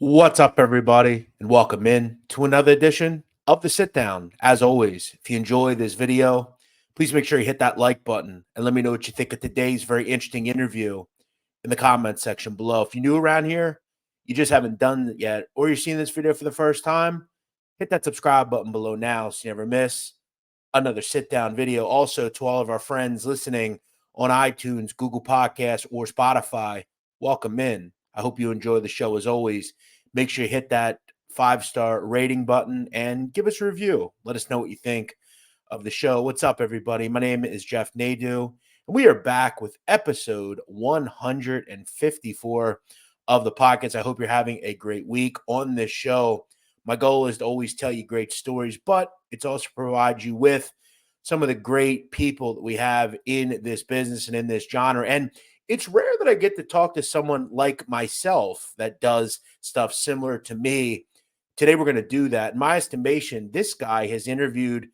What's up, everybody, and welcome in to another edition of the Sit Down. As always, if you enjoy this video, please make sure you hit that like button and let me know what you think of today's very interesting interview in the comment section below. If you're new around here, you just haven't done it yet, or you're seeing this video for the first time, hit that subscribe button below now so you never miss another Sit Down video. Also, to all of our friends listening on iTunes, Google Podcasts, or Spotify, welcome in. I hope you enjoy the show as always. Make sure you hit that 5-star rating button and give us a review. Let us know what you think of the show. What's up, everybody? My name is Jeff Nadu, and we are back with episode 154 of the podcast. I hope you're having a great week on this show. My goal is to always tell you great stories, but it's also to provide you with some of the great people that we have in this business and in this genre. And it's rare that I get to talk to someone like myself that does stuff similar to me. Today, we're going to do that. In my estimation, this guy has interviewed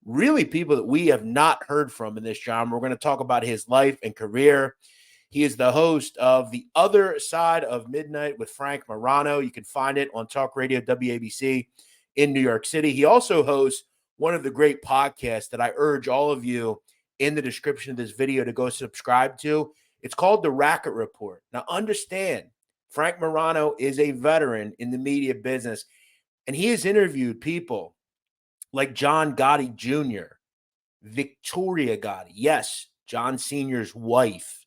really people that we have not heard from in this genre. We're going to talk about his life and career. He is the host of The Other Side of Midnight with Frank Morano. You can find it on Talk Radio WABC in New York City. He also hosts one of the great podcasts that I urge all of you in the description of this video to go subscribe to. It's called The Racket Report. Now, understand, Frank Morano is a veteran in the media business, and he has interviewed people like John Gotti Jr., Victoria Gotti. Yes, John Sr.'s wife.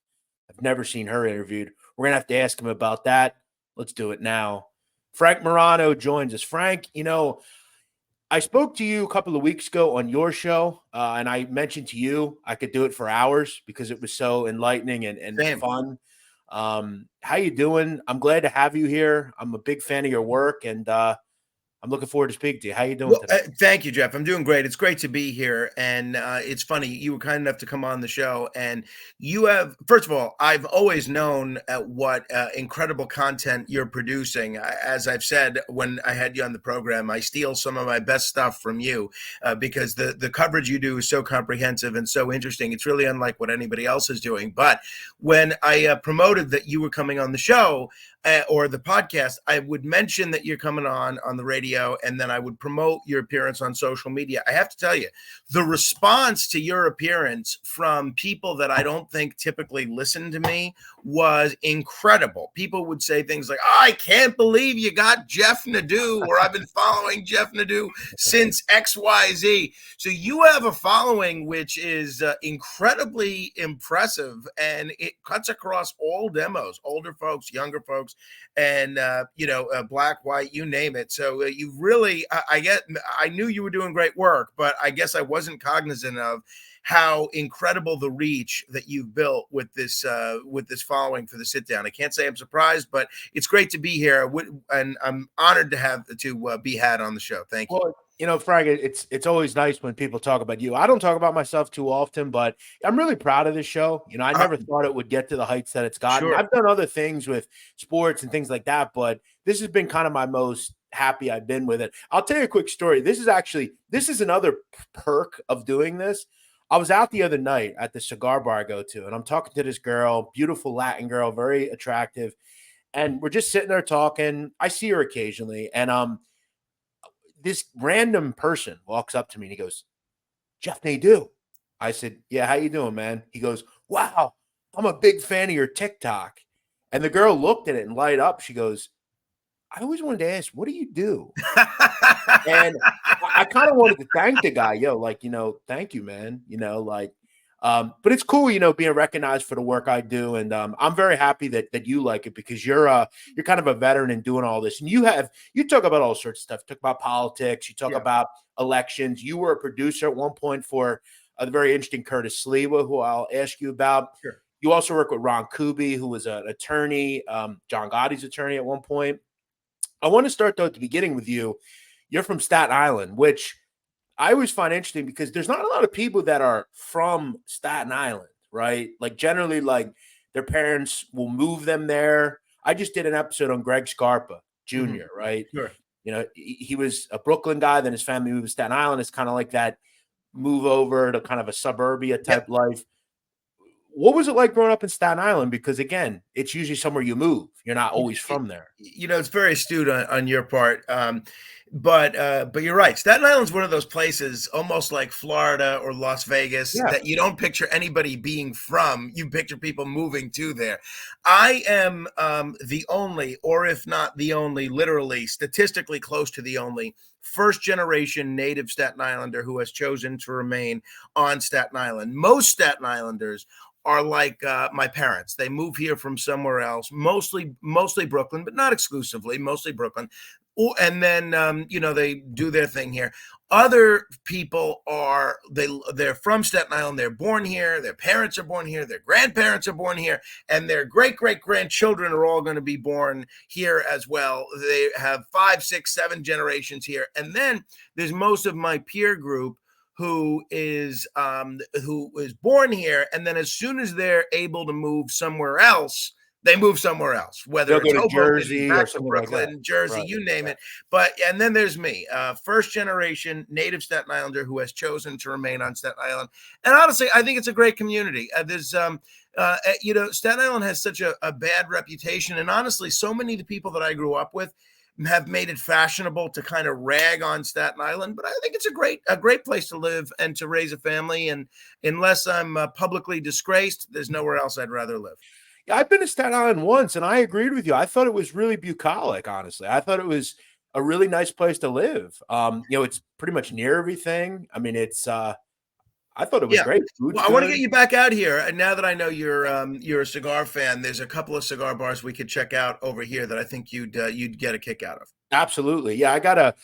I've never seen her interviewed. We're going to have to ask him about that. Let's do it now. Frank Morano joins us. Frank, I spoke to you a couple of weeks ago on your show, and I mentioned to you I could do it for hours because it was so enlightening and fun. How you doing? I'm glad to have you here. I'm a big fan of your work, and I'm looking forward to speaking to you. How you doing today? Thank you, Jeff. I'm doing great. It's great to be here. And it's funny, you were kind enough to come on the show. And you have, first of all, I've always known what incredible content you're producing. As I've said, when I had you on the program, I steal some of my best stuff from you because the coverage you do is so comprehensive and so interesting. It's really unlike what anybody else is doing. But when I promoted that you were coming on the show, or the podcast, I would mention that you're coming on the radio, and then I would promote your appearance on social media. I have to tell you, the response to your appearance from people that I don't think typically listen to me was incredible. People would say things like, "Oh, I can't believe you got Jeff Nadu," or "I've been following Jeff Nadu since XYZ." So you have a following which is incredibly impressive, and it cuts across all demos, older folks, younger folks, and black, white, you name it. So you really, I knew you were doing great work, but I guess I wasn't cognizant of how incredible the reach that you've built with this following for the Sit Down. I can't say I'm surprised, but it's great to be here, and I'm honored to be had on the show. Thank you. Well, Frank, it's always nice when people talk about you. I don't talk about myself too often, but I'm really proud of this show. I never thought it would get to the heights that it's gotten. Sure. I've done other things with sports and things like that, but this has been kind of my most happy I've been with it. I'll tell you a quick story. This is another perk of doing this. I was out the other night at the cigar bar I go to, and I'm talking to this girl, beautiful Latin girl, very attractive, and we're just sitting there talking. I see her occasionally, and this random person walks up to me and he goes, "Jeff Nadu." I said, "Yeah, how you doing, man?" He goes, "Wow, I'm a big fan of your TikTok." And the girl looked at it and light up. She goes, "I always wanted to ask, what do you do?" And I kind of wanted to thank the guy, thank you, man. But it's cool, being recognized for the work I do, and I'm very happy that you like it because you're kind of a veteran in doing all this, and you talk about all sorts of stuff. You talk about politics, you talk about elections. You were a producer at one point for the very interesting Curtis Sliwa, who I'll ask you about. Sure. You also work with Ron Kuby, who was an attorney, John Gotti's attorney at one point. I want to start though at the beginning with you. You're from Staten Island, which I always find interesting because there's not a lot of people that are from Staten Island, right? Like generally, like their parents will move them there. I just did an episode on Greg Scarpa Jr., right? Sure. He was a Brooklyn guy, then his family moved to Staten Island. It's kind of like that move over to kind of a suburbia type life. what was it like growing up in Staten Island? Because again, it's usually somewhere you move. You're not always from there. It's very astute on your part. But you're right. Staten Island's one of those places, almost like Florida or Las Vegas, Yeah. that you don't picture anybody being from. You picture people moving to there. I am the only, or if not the only, literally, statistically close to the only first generation native Staten Islander who has chosen to remain on Staten Island. Most Staten Islanders are like my parents. They move here from somewhere else, mostly Brooklyn, but not exclusively, mostly Brooklyn. And then they do their thing here. Other people they're from Staten Island. They're born here. Their parents are born here. Their grandparents are born here, and their great grandchildren are all going to be born here as well. They have 5, 6, 7 generations here, and then there's most of my peer group who is born here, and then as soon as they're able to move somewhere else, they move somewhere else, whether They'll it's go to Hoboken, Jersey back or to something Brooklyn, like that. Jersey, Right. you name it. And then there's me, first generation native Staten Islander who has chosen to remain on Staten Island. And honestly, I think it's a great community. Staten Island has such a bad reputation, and honestly, so many of the people that I grew up with have made it fashionable to kind of rag on Staten Island, but I think it's a great place to live and to raise a family. And unless I'm publicly disgraced, there's nowhere else I'd rather live. Yeah, I've been to Staten Island once, and I agreed with you. I thought it was really bucolic, honestly. I thought it was a really nice place to live. It's pretty much near everything. I mean, I thought it was Yeah. great. Food's Well, I want to good. get you back out here. And now that I know you're a cigar fan, there's a couple of cigar bars we could check out over here that I think you'd get a kick out of. Absolutely. Yeah, I gotta,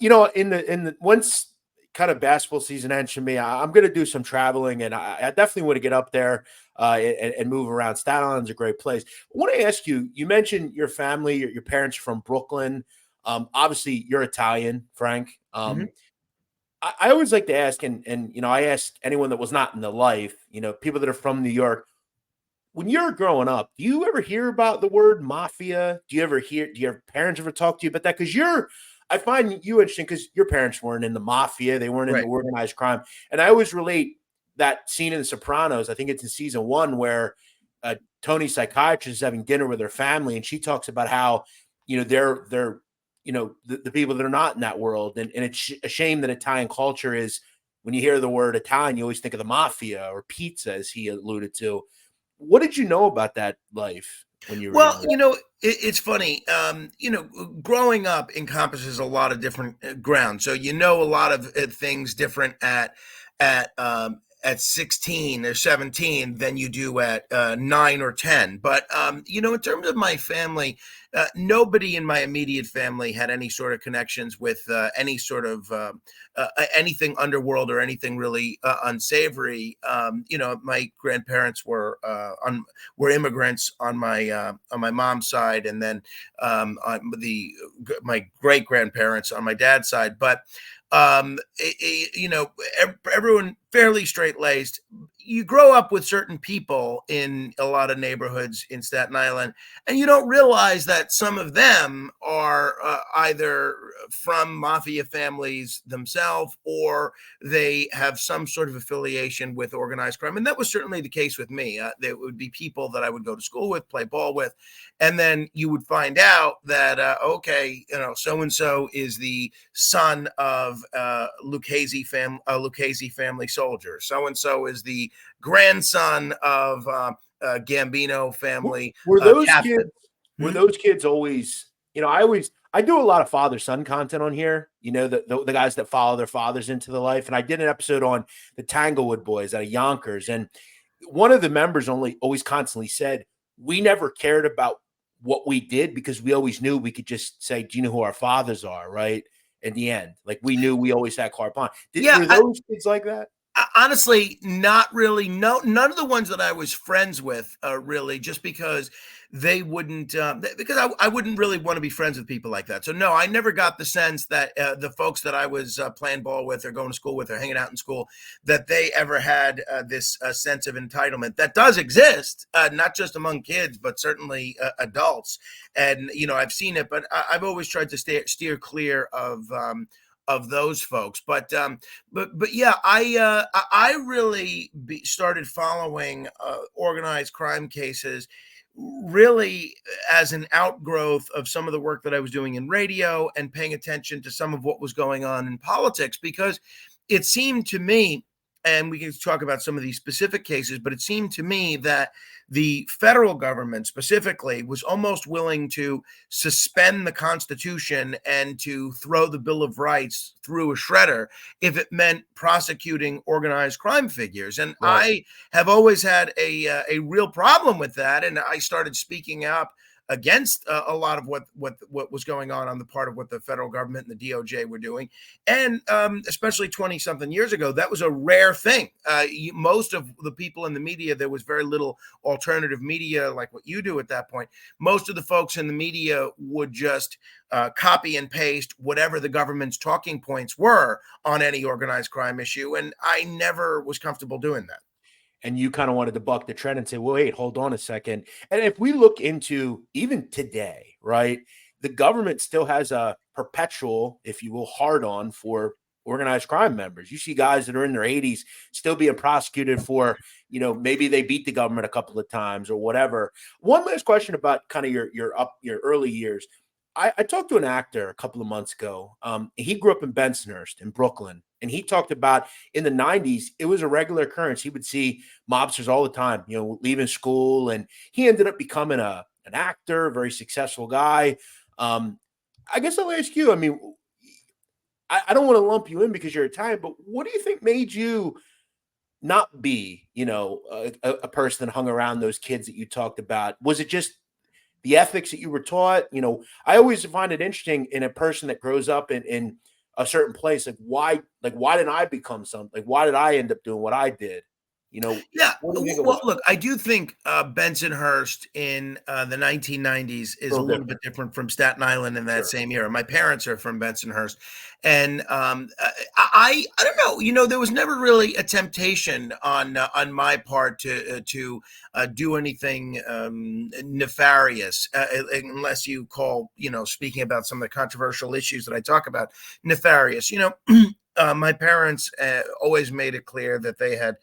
in the once kind of basketball season ends for me, I'm gonna do some traveling, and I definitely want to get up there and move around. Staten Island's a great place. I want to ask you. You mentioned your family, your parents are from Brooklyn. Obviously, you're Italian, Frank. Mhm. I always like to ask, and I ask anyone that was not in the life, people that are from New York. When you're growing up, do you ever hear about the word mafia? Do your parents ever talk to you about that? Because I find you interesting because your parents weren't in the mafia. They weren't into Right. organized crime. And I always relate that scene in The Sopranos. I think it's in season 1 where Tony's psychiatrist is having dinner with her family. And she talks about how, they're the people that are not in that world. And it's a shame that Italian culture is, when you hear the word Italian, you always think of the mafia or pizza, as he alluded to. What did you know about that life when you were Well, younger? it's funny. Growing up encompasses a lot of different grounds. So a lot of things different at 16 or 17 than you do at 9 or 10. But in terms of my family, nobody in my immediate family had any sort of connections with any sort of anything underworld or anything really unsavory. My grandparents were immigrants on my mom's side, and then my great grandparents on my dad's side. But everyone fairly straight laced. You grow up with certain people in a lot of neighborhoods in Staten Island, and you don't realize that some of them are either from mafia families themselves, or they have some sort of affiliation with organized crime. And that was certainly the case with me. There would be people that I would go to school with, play ball with, and then you would find out that so and so is the son of Lucchese family soldier. So and so is the grandson of Gambino family Were those captain. kids? Were those kids always? I do a lot of father son content on here. The guys that follow their fathers into the life, and I did an episode on the Tanglewood boys out of Yonkers, and one of the members always constantly said, we never cared about what we did because we always knew we could just say, do you know who our fathers are? Right. At the end, like we knew we always had carte blanche. Were those kids like that? Honestly, not really. No, none of the ones that I was friends with, really, just because they wouldn't, because I wouldn't really want to be friends with people like that. So no, I never got the sense that the folks that I was playing ball with or going to school with or hanging out in school, that they ever had this sense of entitlement that does exist, not just among kids, but certainly adults. And, I've seen it, but I've always tried to steer clear of those folks. But yeah, I really started following organized crime cases really as an outgrowth of some of the work that I was doing in radio and paying attention to some of what was going on in politics, because it seemed to me, and we can talk about some of these specific cases, but it seemed to me that the federal government specifically was almost willing to suspend the Constitution and to throw the Bill of Rights through a shredder if it meant prosecuting organized crime figures. And Right. I have always had a real problem with that. And I started speaking up against a lot of what was going on the part of what the federal government and the DOJ were doing. And especially 20 something years ago, that was a rare thing. Most of the people in the media, there was very little alternative media like what you do at that point. Most of the folks in the media would just copy and paste whatever the government's talking points were on any organized crime issue. And I never was comfortable doing that. And you kind of wanted to buck the trend and say, well, wait, hold on a second. And if we look into even today, right, the government still has a perpetual, if you will, hard on for organized crime members. You see guys that are in their 80s still being prosecuted for, maybe they beat the government a couple of times or whatever. One last question about kind of your early years. I talked to an actor a couple of months ago. He grew up in Bensonhurst in Brooklyn, and he talked about in the 90s, it was a regular occurrence. He would see mobsters all the time, leaving school, and he ended up becoming an actor, a very successful guy. I guess I'll ask you, I mean, I don't want to lump you in because you're Italian, but what do you think made you not be, a person that hung around those kids that you talked about? Was it just the ethics that you were taught? I always find it interesting in a person that grows up in a certain place. Why didn't I become something? Like, why did I end up doing what I did? Yeah. What do you think it Well, was? look, I do think Bensonhurst in the 1990s is a little bit different from Staten Island in that Sure. same era. My parents are from Bensonhurst, and I don't know. There was never really a temptation on my part to do anything nefarious, unless you call speaking about some of the controversial issues that I talk about nefarious. My parents always made it clear that they had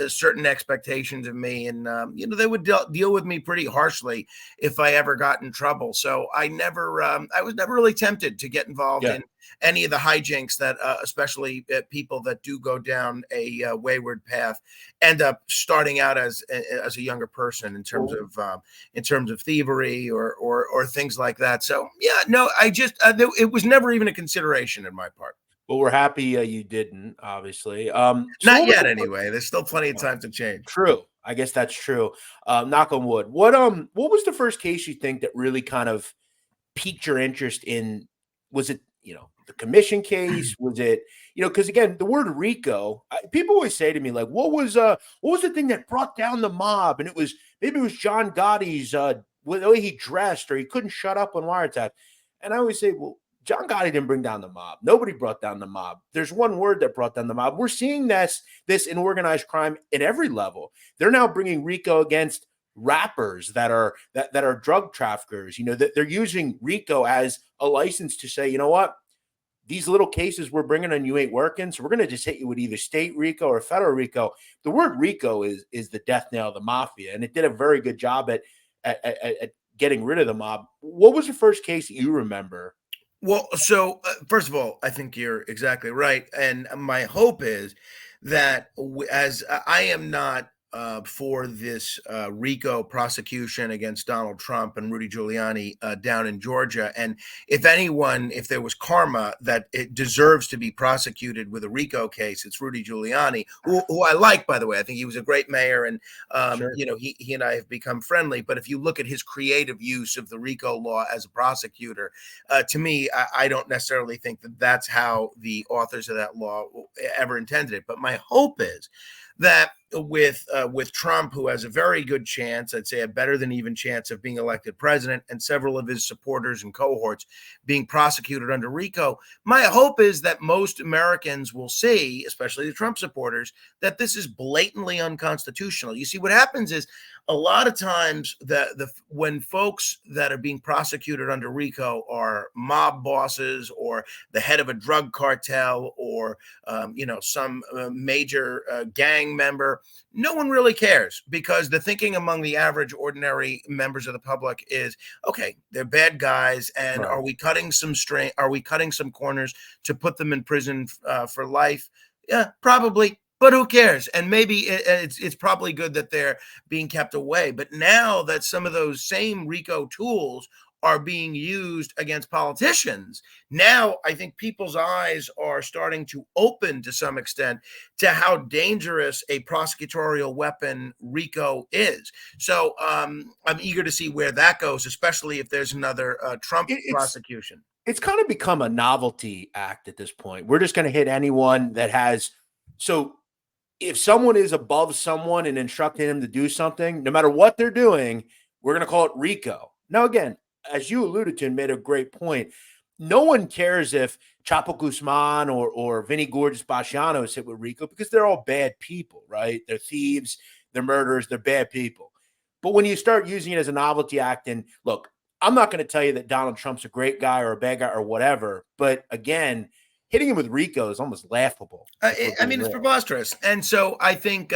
certain expectations of me, and they would deal with me pretty harshly if I ever got in trouble. So I was never really tempted to get involved in any of the hijinks that, especially people that do go down a wayward path, end up starting out as a younger person in terms of thievery or things like that. So yeah, no, it was never even a consideration in my part. Well, we're happy you didn't, obviously. So Not yet, anyway. There's still plenty of time to change. True. I guess that's true. Knock on wood. What was the first case you think that really kind of piqued your interest in? Was it, the commission case? Was it, because again, the word RICO, people always say to me, like, what was the thing that brought down the mob? And maybe it was John Gotti's the way he dressed, or he couldn't shut up on wiretap. And I always say, well, John Gotti didn't bring down the mob. Nobody brought down the mob. There's one word that brought down the mob. We're seeing this in organized crime at every level. They're now bringing RICO against rappers that are drug traffickers. That they're using RICO as a license to say, you know what, these little cases we're bringing on, you ain't working, so we're going to just hit you with either state RICO or federal RICO. The word RICO is the death knell of the mafia, and it did a very good job at getting rid of the mob. What was the first case that you remember? Well, so first of all, I think you're exactly right. And my hope is that as I am not for this RICO prosecution against Donald Trump and Rudy Giuliani down in Georgia. And if there was karma that it deserves to be prosecuted with a RICO case, it's Rudy Giuliani, who I like, by the way. I think he was a great mayor, and Sure. he and I have become friendly. But if you look at his creative use of the RICO law as a prosecutor, to me, I don't necessarily think that that's how the authors of that law ever intended it. But my hope is that with Trump, who has a very good chance, I'd say a better than even chance of being elected president, and several of his supporters and cohorts being prosecuted under RICO, my hope is that most Americans will see, especially the Trump supporters, that this is blatantly unconstitutional. You see, what happens is a lot of times when folks that are being prosecuted under RICO are mob bosses or the head of a drug cartel or some major gang member, no one really cares, because the thinking among the average ordinary members of the public is, okay, they're bad guys, and Right. are we cutting some corners to put them in prison for life? Yeah, probably. But who cares? And maybe it's probably good that they're being kept away. But now that some of those same RICO tools are being used against politicians, now I think people's eyes are starting to open to some extent to how dangerous a prosecutorial weapon RICO is. So I'm eager to see where that goes, especially if there's another Trump prosecution. It's kind of become a novelty act at this point. We're just going to hit anyone that has. So if someone is above someone and instructing them to do something, no matter what they're doing, we're going to call it RICO. Now, again, as you alluded to and made a great point, no one cares if Chapo Guzman or Vinny Gorgeous-Baciano is hit with RICO, because they're all bad people, right? They're thieves, they're murderers, they're bad people. But when you start using it as a novelty act, and look, I'm not going to tell you that Donald Trump's a great guy or a bad guy or whatever, but again, hitting him with RICO is almost laughable. It's preposterous. And so I think,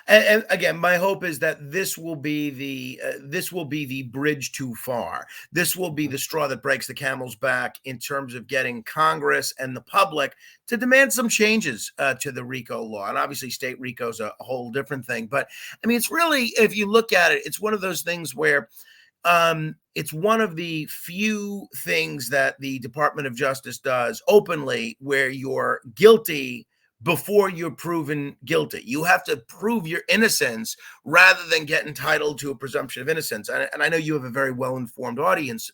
and again, my hope is that this will be the bridge too far. This will be the straw that breaks the camel's back in terms of getting Congress and the public to demand some changes to the RICO law. And obviously, state RICO is a whole different thing. But I mean, it's really, if you look at it, it's one of those things where it's one of the few things that the Department of Justice does openly where you're guilty before you're proven guilty. You have to prove your innocence rather than get entitled to a presumption of innocence. And I know you have a very well-informed audience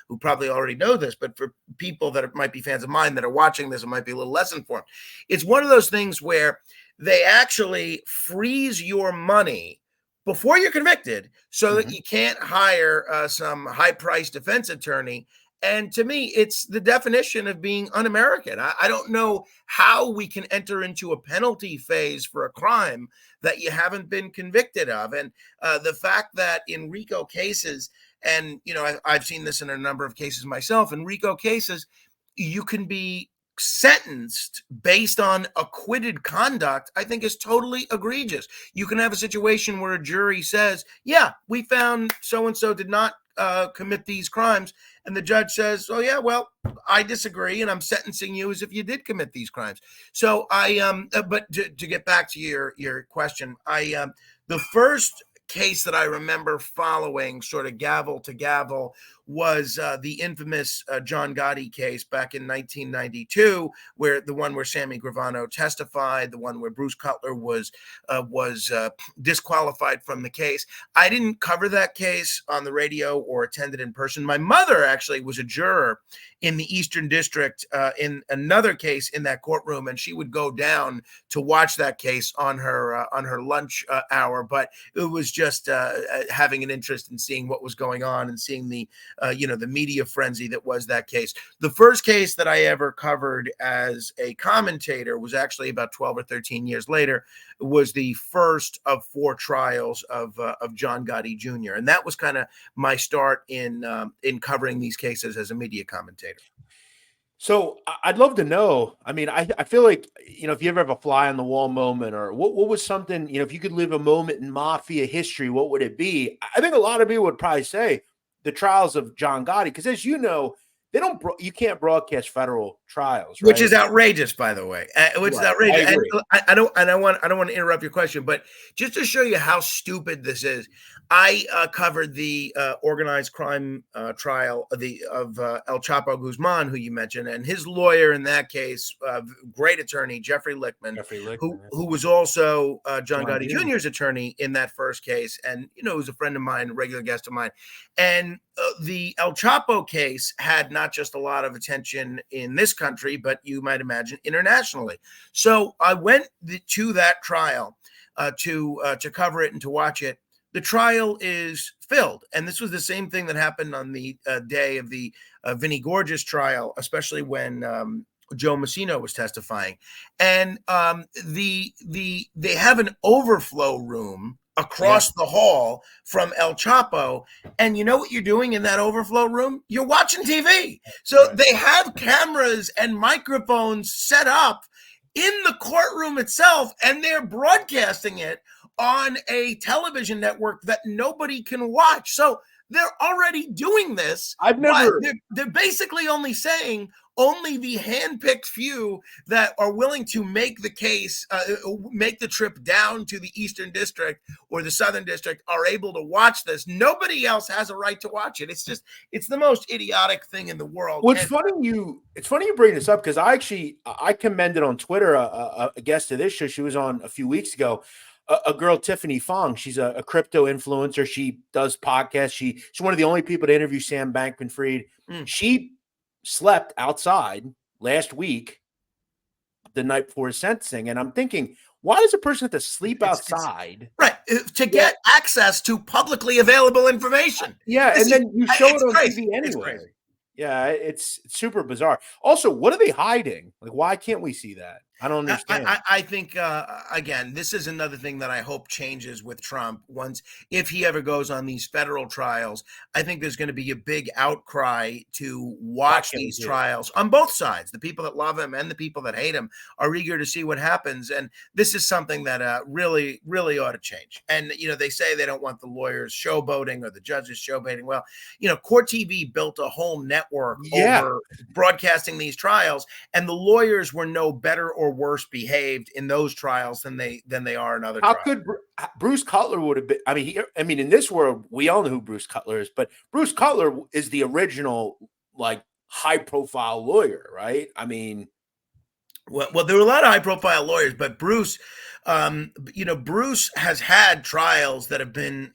who probably already know this, but for people that might be fans of mine that are watching this and might be a little less informed, it's one of those things where they actually freeze your money before you're convicted so that you can't hire some high-priced defense attorney. And to me, it's the definition of being un-American. I don't know how we can enter into a penalty phase for a crime that you haven't been convicted of. And the fact that in RICO cases, and I've seen this in a number of cases myself, in RICO cases, you can be sentenced based on acquitted conduct, I think is totally egregious. You can have a situation where a jury says, yeah, we found so-and-so did not commit these crimes. And the judge says, oh, yeah, well, I disagree, and I'm sentencing you as if you did commit these crimes. So but to get back to your question, the first case that I remember following sort of gavel to gavel was the infamous John Gotti case back in 1992, where the one where Sammy Gravano testified, the one where Bruce Cutler was disqualified from the case. I didn't cover that case on the radio or attend it in person. My mother actually was a juror in the Eastern District in another case in that courtroom, and she would go down to watch that case on her lunch hour. But it was just having an interest in seeing what was going on and seeing the media frenzy that was that case. The first case that I ever covered as a commentator was actually about 12 or 13 years later. It was the first of 4 trials of John Gotti Jr. And that was kind of my start in covering these cases as a media commentator. So I'd love to know. I mean, I feel like, if you ever have a fly on the wall moment, or what was something, if you could live a moment in Mafia history, what would it be? I think a lot of people would probably say the trials of John Gotti, because as you know, you can't broadcast federal trials, right? Which is outrageous, by the way. Which is outrageous. And I don't want to interrupt your question, but just to show you how stupid this is, I covered the organized crime trial of El Chapo Guzman, who you mentioned, and his lawyer in that case, great attorney, Jeffrey Lichtman, who was also John Gotti Jr.'s attorney in that first case, and was a friend of mine, a regular guest of mine. And the El Chapo case had not just a lot of attention in this country, but you might imagine internationally. So I went to that trial to cover it and to watch it. The trial is filled. And this was the same thing that happened on the day of the Vinny Gorgeous trial, especially when Joe Massino was testifying. And they have an overflow room across the hall from El Chapo. And you know what you're doing in that overflow room? You're watching TV. So they have cameras and microphones set up in the courtroom itself, and they're broadcasting it on a television network that nobody can watch. So they're already doing this. They're basically only saying only the handpicked few that are willing to make the case, make the trip down to the Eastern District or the Southern District are able to watch this. Nobody else has a right to watch it. It's the most idiotic thing in the world. Well, it's funny you bring this up because I commended on Twitter a guest of this show. She was on a few weeks ago. A girl, Tiffany Fong. She's a crypto influencer. She does podcasts. She's one of the only people to interview Sam Bankman-Fried. She slept outside last week, the night before his sentencing, and I'm thinking, why does a person have to sleep outside? To get access to publicly available information. And then you show it on TV anyway. Yeah, it's super bizarre. Also, what are they hiding? Like, why can't we see that? I don't understand. I think, again, this is another thing that I hope changes with Trump. If he ever goes on these federal trials, I think there's going to be a big outcry to watch these trials on both sides. The people that love him and the people that hate him are eager to see what happens. And this is something that really, really ought to change. And, they say they don't want the lawyers showboating or the judges showboating. Well, Court TV built a whole network over broadcasting these trials, and the lawyers were no better or worse behaved in those trials than they are in other trials. How could Bruce Cutler would have been? I mean, in this world, we all know who Bruce Cutler is, but Bruce Cutler is the original, like, high-profile lawyer, right? I mean, well, there were a lot of high-profile lawyers, but Bruce, Bruce has had trials that have been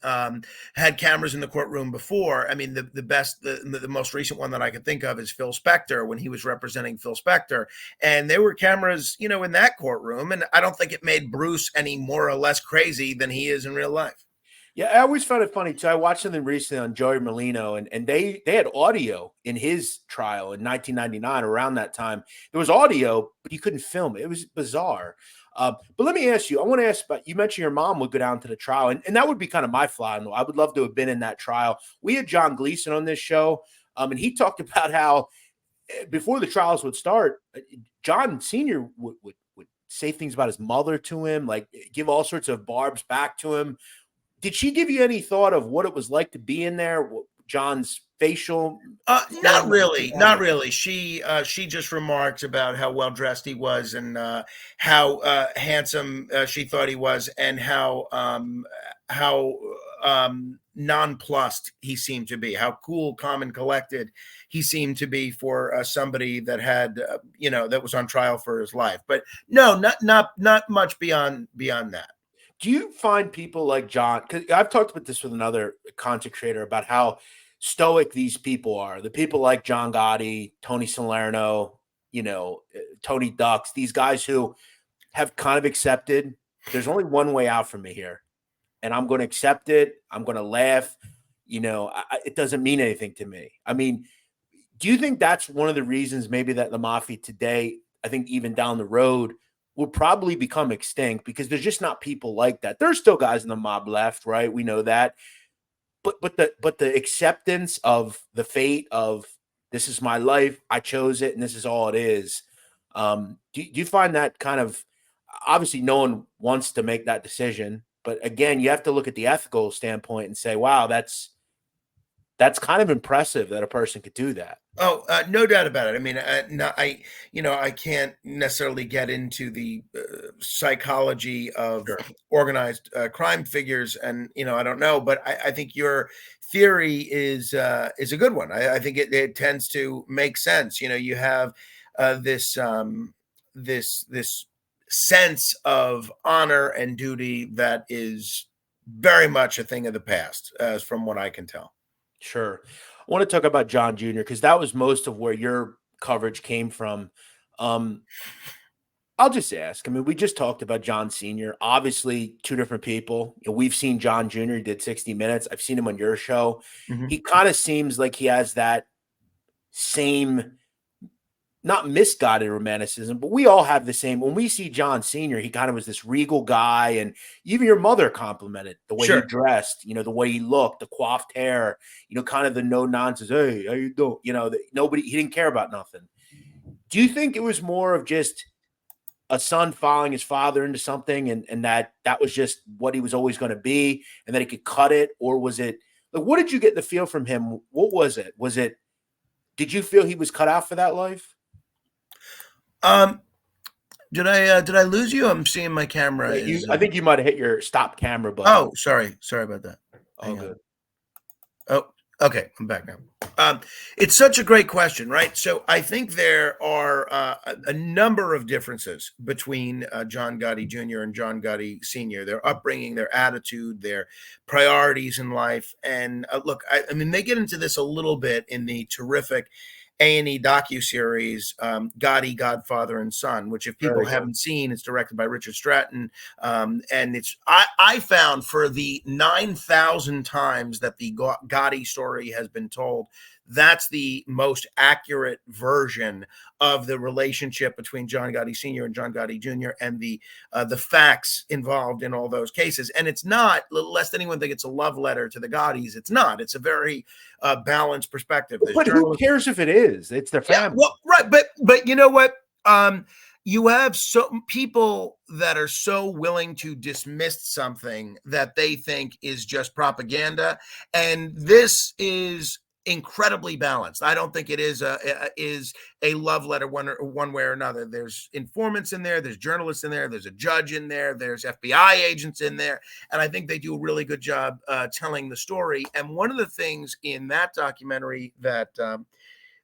had cameras in the courtroom before. I mean, the most recent one that I could think of is Phil Spector, when he was representing Phil Spector, and there were cameras, in that courtroom, and I don't think it made Bruce any more or less crazy than he is in real life. Yeah, I always found it funny too. I watched something recently on Joey Molino, and they had audio in his trial in 1999. Around that time, there was audio, but you couldn't film it. It was bizarre. But let me ask you. I want to ask about. You mentioned your mom would go down to the trial, and that would be kind of my fly in the wall. I would love to have been in that trial. We had John Gleason on this show, and he talked about how before the trials would start, John Sr. would say things about his mother to him, like give all sorts of barbs back to him. Did she give you any thought of what it was like to be in there? John's facial? Not really. She just remarked about how well dressed he was and how handsome she thought he was, and how nonplussed he seemed to be, how cool, calm, and collected he seemed to be for somebody that had that was on trial for his life. But no, not much beyond that. Do you find people like John, because I've talked about this with another content creator about how stoic these people are, the people like John Gotti, Tony Salerno, Tony Ducks, these guys who have kind of accepted there's only one way out for me here, and I'm going to accept it. I'm going to laugh. It doesn't mean anything to me. I mean, do you think that's one of the reasons maybe that the Mafia today, I think even down the road, will probably become extinct, because there's just not people like that? There's still guys in the mob left, right? We know that. But the acceptance of the fate of, this is my life, I chose it, and this is all it is. Do you find that kind of, obviously no one wants to make that decision, but again, you have to look at the ethical standpoint and say, wow, that's kind of impressive that a person could do that. Oh, no doubt about it. I mean, I can't necessarily get into the psychology of organized crime figures, and I don't know, but I think your theory is a good one. I think it tends to make sense. You have this sense of honor and duty that is very much a thing of the past, from what I can tell. Sure. I want to talk about John Jr., because that was most of where your coverage came from. I'll just ask. I mean, we just talked about John Sr. Obviously, two different people. We've seen John Jr. He did 60 Minutes. I've seen him on your show. Mm-hmm. He kind of seems like he has that same not misguided romanticism, but we all have the same. When we see John Sr., he kind of was this regal guy, and even your mother complimented the way he dressed, the way he looked, the coiffed hair, kind of the no nonsense. Hey, how you doing? He didn't care about nothing. Do you think it was more of just a son following his father into something, and that was just what he was always going to be, and that he could cut it? Or was it like, what did you get the feel from him? What was it? Did you feel he was cut out for that life? Did I lose you? I'm seeing my camera. I think you might have hit your stop camera button. Oh, sorry about that. Oh, good. Oh, okay. I'm back now. It's such a great question, right? So I think there are a number of differences between John Gotti Jr. and John Gotti Sr. Their upbringing, their attitude, their priorities in life. And look, I mean, they get into this a little bit in the terrific A&E docuseries, Gotti, Godfather and Son, which if people haven't seen, it's directed by Richard Stratton. And I found for the 9,000 times that the Gotti story has been told, that's the most accurate version of the relationship between John Gotti Sr. and John Gotti Jr. and the facts involved in all those cases. And it's not, lest anyone think it's a love letter to the Gottis. It's not. It's a very balanced perspective. But who cares if it is? It's their family. Yeah, well, right. But you know what? You have some people that are so willing to dismiss something that they think is just propaganda. And this is incredibly balanced. I don't think it is a love letter one way or another. There's informants in there, there's journalists in there, there's a judge in there, there's FBI agents in there, and I think they do a really good job telling the story. And one of the things in that documentary that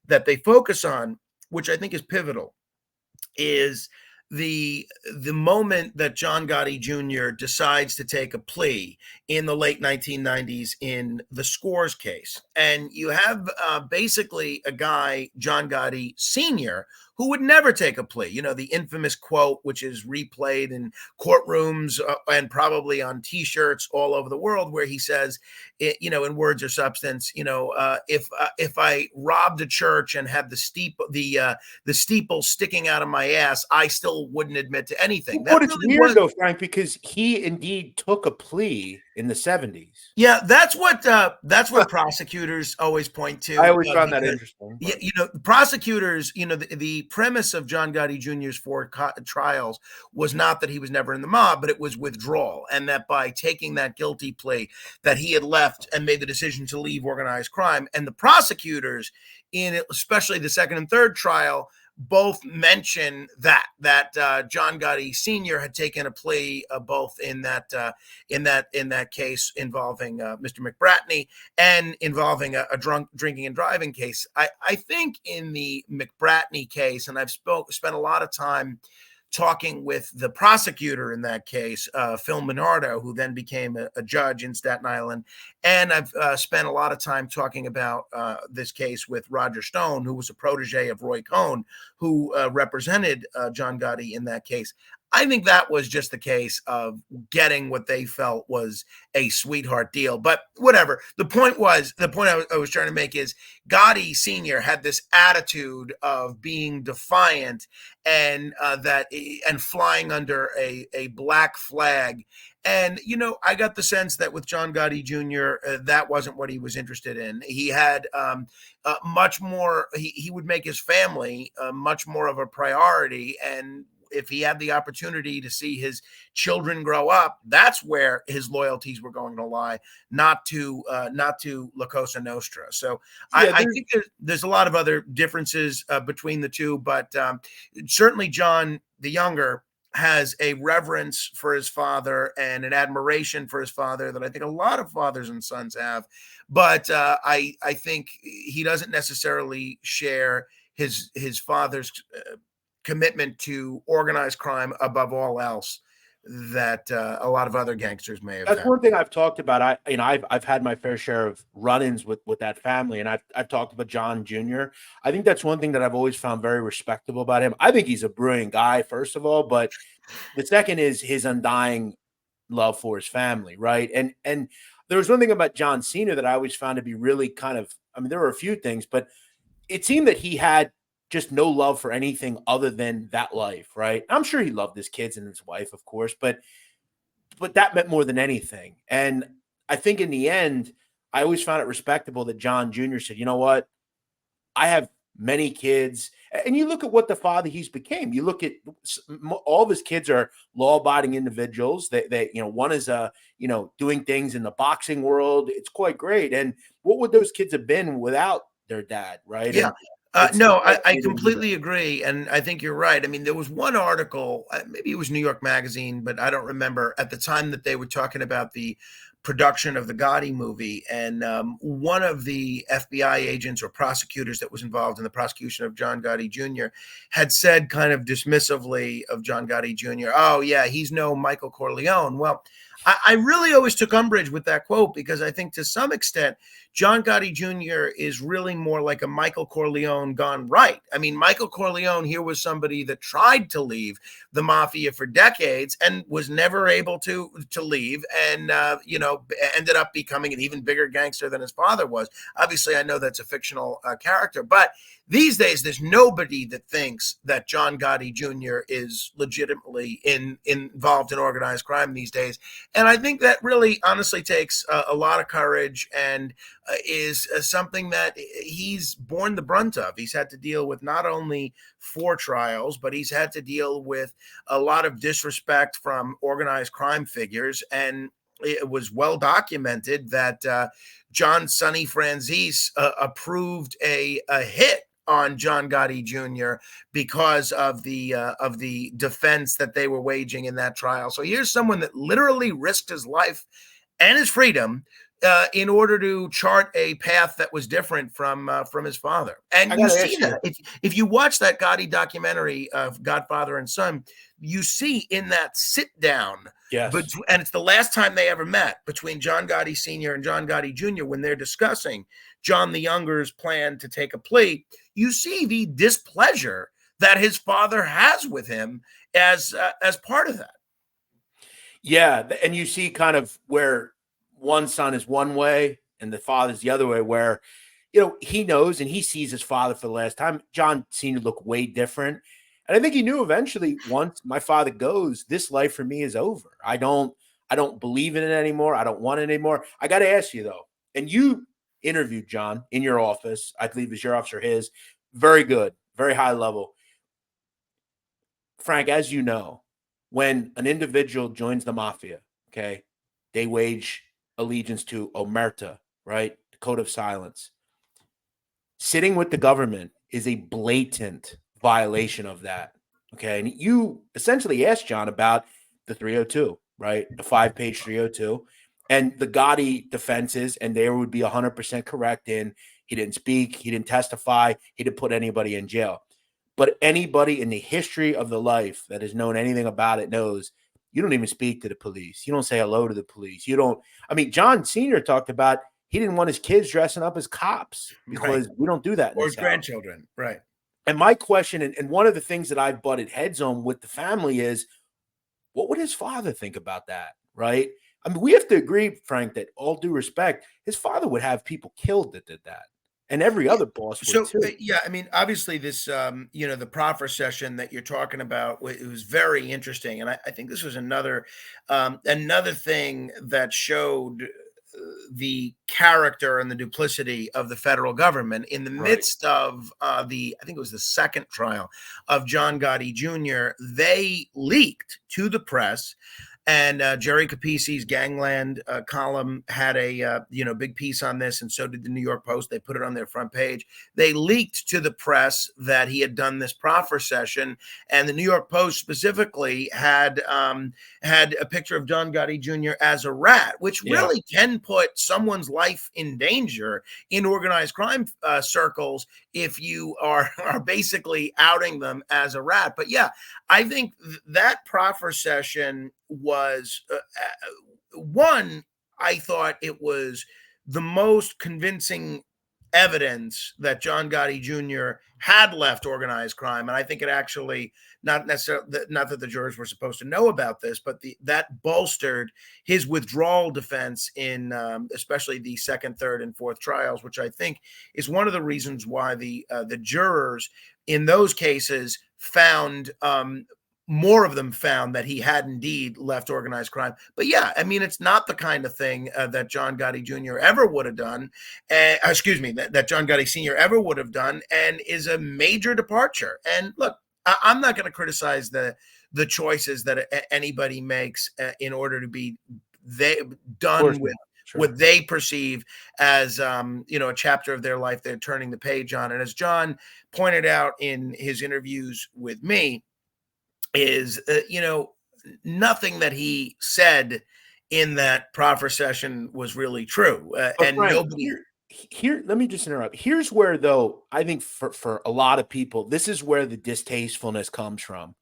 they focus on, which I think is pivotal, is the moment that John Gotti Jr. decides to take a plea in the late 1990s in the Scores case. And you have basically a guy, John Gotti Sr., who would never take a plea. The infamous quote, which is replayed in courtrooms and probably on T-shirts all over the world, where he says, in words or substance, if I robbed a church and had the steeple sticking out of my ass, I still wouldn't admit to anything. But it's weird though, Frank, because he indeed took a plea in the 70s. Yeah, that's what prosecutors always point to. I always found that interesting. Yeah, prosecutors, the premise of John Gotti Jr.'s 4 trials was not that he was never in the mob, but it was withdrawal, and that by taking that guilty plea, that he had left and made the decision to leave organized crime. And the prosecutors, especially the second and third trial, both mention that John Gotti Sr. had taken a plea both in that case involving Mr. McBratney and involving a drunk drinking and driving case. I think in the McBratney case, and I've spent a lot of time talking with the prosecutor in that case, Phil Minardo, who then became a judge in Staten Island. And I've spent a lot of time talking about this case with Roger Stone, who was a protege of Roy Cohn, who represented John Gotti in that case. I think that was just the case of getting what they felt was a sweetheart deal. But whatever. The point I was trying to make is Gotti Sr. had this attitude of being defiant and flying under a black flag. And, I got the sense that with John Gotti Jr., that wasn't what he was interested in. He had much more, he would make his family much more of a priority. And if he had the opportunity to see his children grow up, that's where his loyalties were going to lie, not to La Cosa Nostra. So yeah, I think there's a lot of other differences between the two, but certainly John the younger has a reverence for his father and an admiration for his father that I think a lot of fathers and sons have. But I think he doesn't necessarily share his father's commitment to organized crime above all else that a lot of other gangsters may have. That's one thing I've talked about. I've had my fair share of run-ins with that family, and I've talked about John Jr. I think that's one thing that I've always found very respectable about him. I think he's a brilliant guy, first of all, but the second is his undying love for his family, right? And there was one thing about John Cena that I always found to be really kind of, there were a few things, but it seemed that he had just no love for anything other than that life, right? I'm sure he loved his kids and his wife, of course, but that meant more than anything. And I think in the end, I always found it respectable that John Jr. said, you know what? I have many kids. And you look at what the father he's became. You look at all of his kids are law-abiding individuals. They one is doing things in the boxing world. It's quite great. And what would those kids have been without their dad, right? Yeah. And no, I completely agree. And I think you're right. I mean, there was one article, maybe it was New York Magazine, but I don't remember at the time that they were talking about the production of the Gotti movie. And one of the FBI agents or prosecutors that was involved in the prosecution of John Gotti Jr. had said kind of dismissively of John Gotti Jr., oh, yeah, he's no Michael Corleone. Well, I really always took umbrage with that quote because I think to some extent, John Gotti Jr. is really more like a Michael Corleone gone right. I mean, Michael Corleone here was somebody that tried to leave the mafia for decades and was never able to leave and, ended up becoming an even bigger gangster than his father was. Obviously, I know that's a fictional character, but these days, there's nobody that thinks that John Gotti Jr. is legitimately involved in organized crime these days. And I think that really honestly takes a lot of courage and is something that he's borne the brunt of. He's had to deal with not only 4 trials, but he's had to deal with a lot of disrespect from organized crime figures. And it was well documented that John Sonny Franzese approved a hit on John Gotti Jr. because of the defense that they were waging in that trial. So here's someone that literally risked his life and his freedom in order to chart a path that was different from his father. And you see that if you watch that Gotti documentary of Godfather and Son, you see in that sit down. Yes. And it's the last time they ever met between John Gotti Sr. and John Gotti Jr. when they're discussing John the Younger's plan to take a plea. You see the displeasure that his father has with him as part of that. Yeah, and you see kind of where one son is one way and the father's the other way, where he knows and he sees his father for the last time. John Sr. looked way different. And I think he knew eventually once my father goes, this life for me is over. I don't believe in it anymore. I don't want it anymore. I got to ask you though, and you interviewed John in your office, I believe it was your office or his, very good, very high level. Frank, as you know, when an individual joins the mafia, okay, they wage allegiance to omerta, right? The code of silence. Sitting with the government is a blatant violation of that. Okay. And you essentially asked John about the 302, right? The 5-page 302 and the Gotti defenses, and they would be 100% correct in he didn't speak, he didn't testify, he didn't put anybody in jail. But anybody in the history of the life that has known anything about it knows you don't even speak to the police. You don't say hello to the police. John Sr. talked about he didn't want his kids dressing up as cops because we don't do that. Or his grandchildren. Right. And my question, and one of the things that I've butted heads on with the family is, what would his father think about that? Right. I mean, we have to agree, Frank, that all due respect, his father would have people killed that did that. And every other boss would too. Yeah, I mean, obviously this, the proffer session that you're talking about, it was very interesting. And I think this was another thing that showed the character and the duplicity of the federal government in the midst of I think it was the second trial of John Gotti Jr. They leaked to the press. And Jerry Capisi's Gangland column had a big piece on this, and so did the New York Post. They put it on their front page. They leaked to the press that he had done this proffer session, and the New York Post specifically had a picture of John Gotti Jr. as a rat, which really can put someone's life in danger in organized crime circles if you are basically outing them as a rat. But yeah, I think that proffer session was one, I thought it was the most convincing evidence that John Gotti Jr. had left organized crime. And I think it actually, not necessarily, not that the jurors were supposed to know about this, but that bolstered his withdrawal defense in especially the second, third, and fourth trials, which I think is one of the reasons why the jurors in those cases found more of them found that he had indeed left organized crime. But yeah, I mean, it's not the kind of thing that John Gotti Jr. ever would have done. That John Gotti Sr. ever would have done, and is a major departure. And look, I'm not going to criticize the choices that anybody makes in order to be done with what they perceive as, a chapter of their life they're turning the page on. And as John pointed out in his interviews with me, is, nothing that he said in that proffer session was really true. And Frank, nobody here, let me just interrupt. Here's where, though, I think for a lot of people, this is where the distastefulness comes from.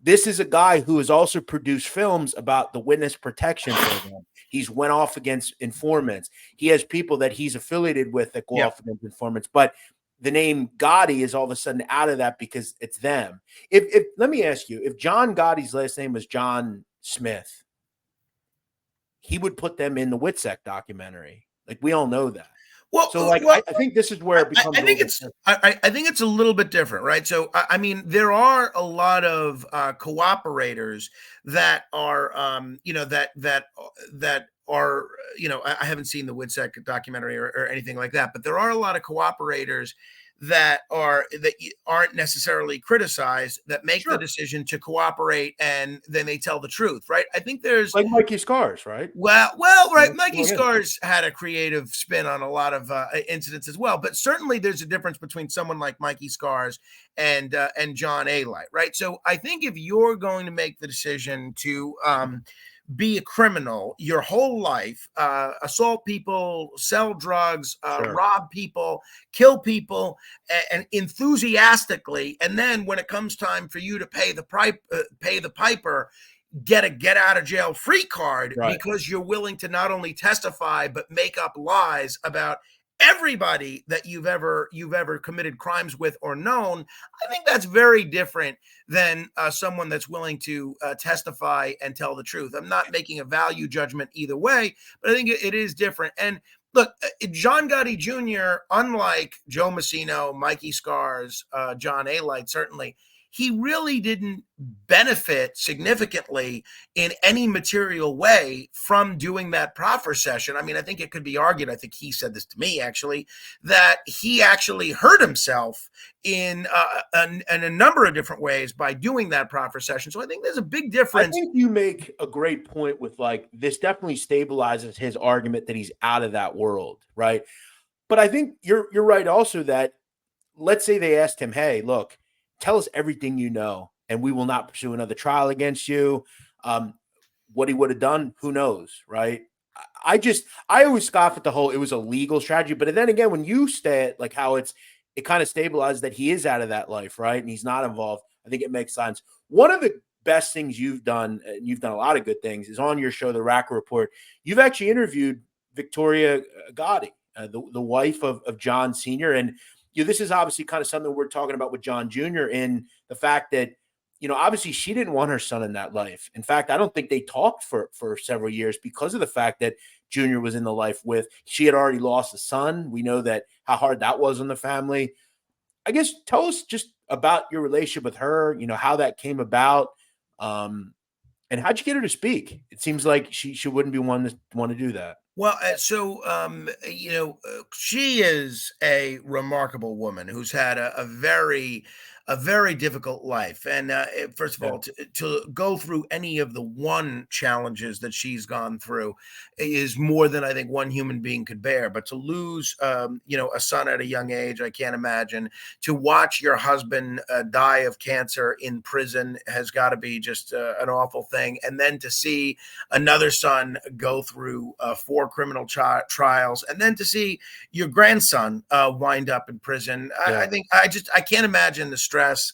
This is a guy who has also produced films about the witness protection program. He's went off against informants. He has people that he's affiliated with that go off against informants. But the name Gotti is all of a sudden out of that because it's them. If let me ask you, if John Gotti's last name was John Smith, he would put them in the Witsec documentary. Like, we all know that. Well, so I think this is where it becomes. I think it's a little bit different, right? So I mean, there are a lot of cooperators that are, that are, I haven't seen the Witsec documentary or anything like that, but there are a lot of cooperators that aren't necessarily criticized, that make the decision to cooperate, and then they tell the truth, right? I think there's like Mikey Scars, right? Well, right. Mikey Scars had a creative spin on a lot of incidents as well, but certainly there's a difference between someone like Mikey Scars and John A. Light, right? So I think if you're going to make the decision to be a criminal your whole life, assault people, sell drugs, rob people, kill people, and enthusiastically, and then when it comes time for you to pay the piper, get a get out of jail free card, because you're willing to not only testify but make up lies about everybody that you've ever committed crimes with or known. I think that's very different than someone that's willing to testify and tell the truth. I'm not making a value judgment either way, but I think it is different. And look, John Gotti Jr., unlike Joe Massino, Mikey Scars, John A. Light, certainly, he really didn't benefit significantly in any material way from doing that proffer session. I mean, I think it could be argued, I think he said this to me actually, that he actually hurt himself in a number of different ways by doing that proffer session. So I think there's a big difference. I think you make a great point with, like, this definitely stabilizes his argument that he's out of that world, right? But I think you're right also that, let's say they asked him, hey, look, tell us everything you know, and we will not pursue another trial against you. What he would have done, who knows, right? I always scoff at the whole, it was a legal strategy. But then again, when you say it, like how it kind of stabilizes that he is out of that life, right? And he's not involved. I think it makes sense. One of the best things you've done, and you've done a lot of good things, is on your show, The Racket Report. You've actually interviewed Victoria Gotti, the wife of John Sr., and this is obviously kind of something we're talking about with John Jr. in the fact that, obviously she didn't want her son in that life. In fact, I don't think they talked for several years because of the fact that Jr. was in the life with. She had already lost a son. We know that how hard that was on the family. I guess tell us just about your relationship with her, how that came about, and how'd you get her to speak? It seems like she wouldn't be one to want to do that. Well, she is a remarkable woman who's had a very difficult life. And first of all, to go through any of the challenges that she's gone through is more than I think one human being could bear. But to lose, a son at a young age, I can't imagine. To watch your husband die of cancer in prison has got to be just an awful thing. And then to see another son go through 4 criminal trials, and then to see your grandson wind up in prison. I think I can't imagine the stress stress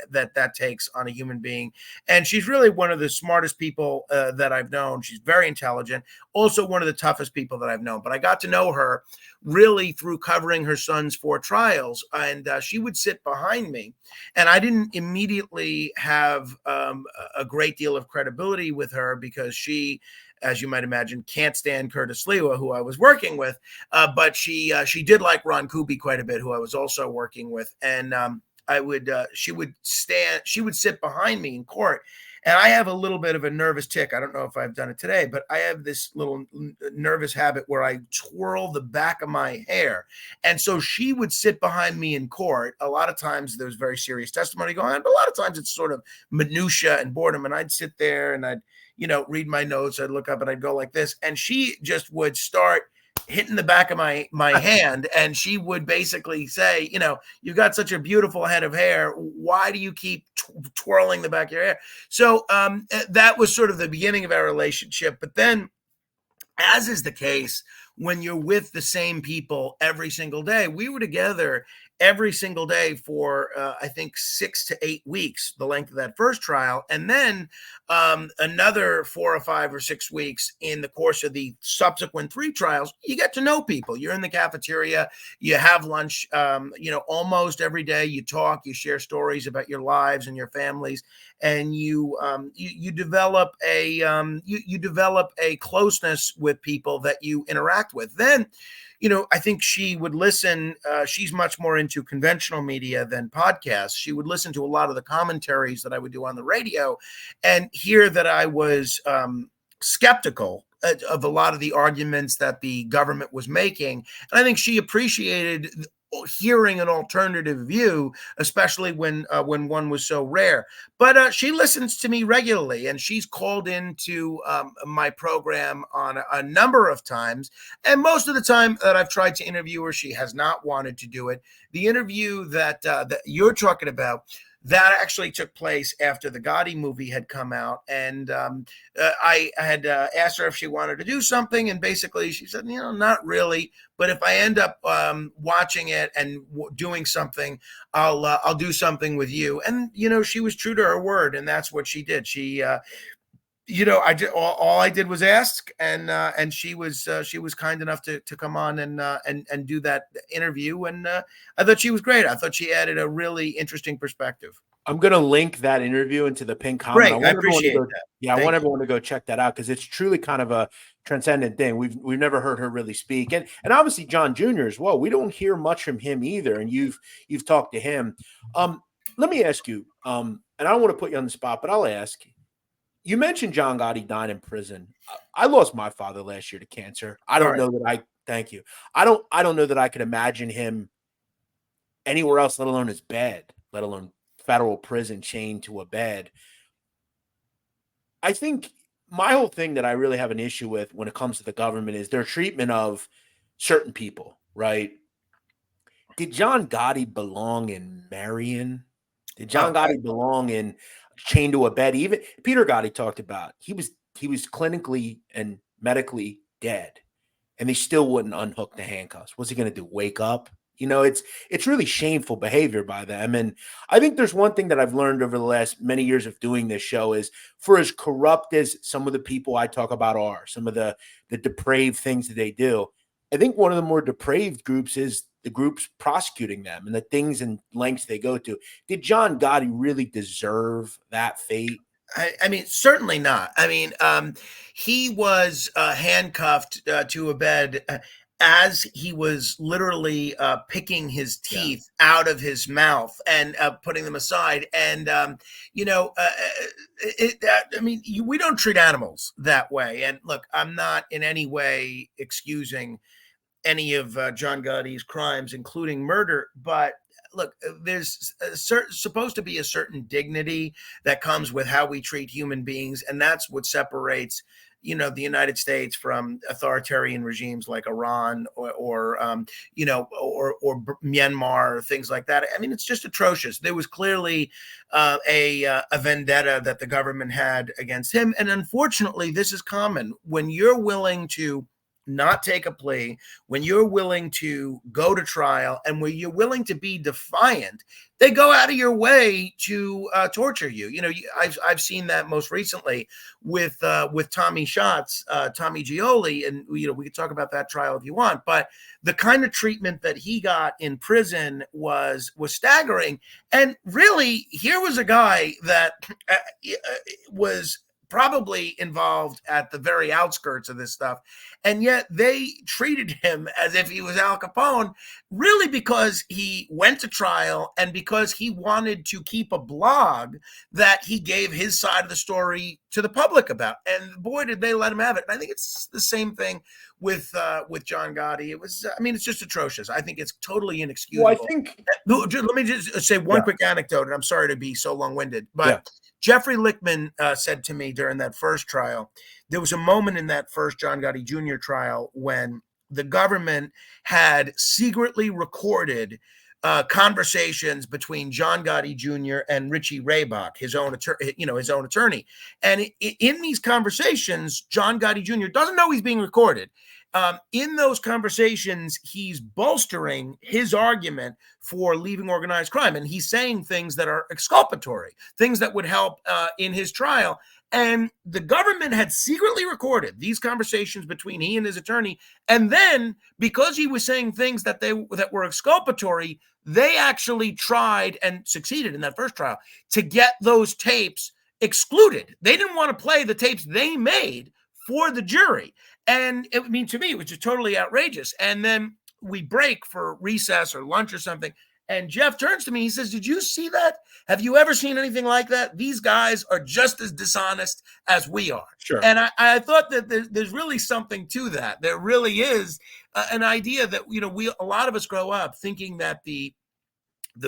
that takes on a human being. And she's really one of the smartest people that I've known. She's very intelligent, also one of the toughest people that I've known. But I got to know her really through covering her son's 4 trials. And she would sit behind me. And I didn't immediately have a great deal of credibility with her because she, as you might imagine, can't stand Curtis Lewa, who I was working with. But she did like Ron Kuby quite a bit, who I was also working with. And she would sit behind me in court. And I have a little bit of a nervous tick. I don't know if I've done it today, but I have this little nervous habit where I twirl the back of my hair. And so she would sit behind me in court. A lot of times there's very serious testimony going on, but a lot of times it's sort of minutia and boredom. And I'd sit there and I'd, read my notes. I'd look up and I'd go like this. And she just would start hitting the back of my hand, and she would basically say, you've got such a beautiful head of hair. Why do you keep twirling the back of your hair? So that was sort of the beginning of our relationship. But then, as is the case when you're with the same people every single day, we were together every single day for, I think, 6 to 8 weeks, the length of that first trial. And then another 4 or 5 or 6 weeks in the course of the subsequent 3 trials. You get to know people. You're in the cafeteria. You have lunch, almost every day. You talk, you share stories about your lives and your families. And you develop a closeness with people that you interact with. Then, I think she would listen. She's much more into conventional media than podcasts. She would listen to a lot of the commentaries that I would do on the radio and hear that I was skeptical of a lot of the arguments that the government was making. And I think she appreciated hearing an alternative view, especially when one was so rare. But she listens to me regularly, and she's called into my program on a number of times. And most of the time that I've tried to interview her, she has not wanted to do it. The interview that you're talking about, that actually took place after the Gotti movie had come out. And I had asked her if she wanted to do something. And basically she said, not really. But if I end up watching it and doing something, I'll do something with you. And, she was true to her word. And that's what she did. She, all I did was ask, and she was kind enough to come on and do that interview, and I thought she was great. I thought she added a really interesting perspective. I'm going to link that interview into the pinned comment. Great, I appreciate that. Yeah, I want everyone to go check that out because it's truly kind of a transcendent thing. We've never heard her really speak, and obviously John Jr. as well. We don't hear much from him either, and you've talked to him. Let me ask you, and I don't want to put you on the spot, but I'll ask. You mentioned John Gotti died in prison. I lost my father last year to cancer. I don't know that I thank you. I don't know that I could imagine him anywhere else, let alone his bed, let alone federal prison chained to a bed. I think my whole thing that I really have an issue with when it comes to the government is their treatment of certain people, right? Did John Gotti belong in Marion? Did John Gotti belong in chained to a bed? Even Peter Gotti talked about he was clinically and medically dead, and they still wouldn't unhook the handcuffs. What's he going to do? Wake up? It's really shameful behavior by them. And I think there's one thing that I've learned over the last many years of doing this show is, for as corrupt as some of the people I talk about are, some of the depraved things that they do, I think one of the more depraved groups is the groups prosecuting them and the things and lengths they go to. Did John Gotti really deserve that fate? I mean, certainly not. I mean, he was handcuffed to a bed as he was literally picking his teeth out of his mouth and putting them aside. And, we don't treat animals that way. And look, I'm not in any way excusing any of John Gotti's crimes, including murder. But look, there's supposed to be a certain dignity that comes with how we treat human beings. And that's what separates the United States from authoritarian regimes like Iran or Myanmar or things like that. I mean, it's just atrocious. There was clearly a vendetta that the government had against him. And unfortunately, this is common. When you're willing to not take a plea, when you're willing to go to trial, and when you're willing to be defiant, they go out of your way to torture you. I've seen that most recently with Tommy Schatz, Tommy Gioli, and we could talk about that trial if you want. But the kind of treatment that he got in prison was staggering. And really, here was a guy that was probably involved at the very outskirts of this stuff. And yet they treated him as if he was Al Capone, really because he went to trial and because he wanted to keep a blog that he gave his side of the story to the public about. And boy, did they let him have it. And I think it's the same thing with John Gotti. It's just atrocious. I think it's totally inexcusable. Well, I think, let me just say one quick anecdote, and I'm sorry to be so long-winded, but Jeffrey Lichtman said to me during that first trial, there was a moment in that first John Gotti Jr. trial when the government had secretly recorded conversations between John Gotti Jr. and Richie Raybach, his own attorney. And in these conversations, John Gotti Jr. doesn't know he's being recorded. In those conversations, he's bolstering his argument for leaving organized crime. And he's saying things that are exculpatory, things that would help in his trial. And the government had secretly recorded these conversations between he and his attorney. And then, because he was saying things that were exculpatory, they actually tried and succeeded in that first trial to get those tapes excluded. They didn't want to play the tapes they made for the jury. And to me, it was just totally outrageous. And then we break for recess or lunch or something. And Jeff turns to me. He says, "Did you see that? Have you ever seen anything like that? These guys are just as dishonest as we are." Sure. And I thought that there's really something to that. There really is an idea that, a lot of us grow up thinking that the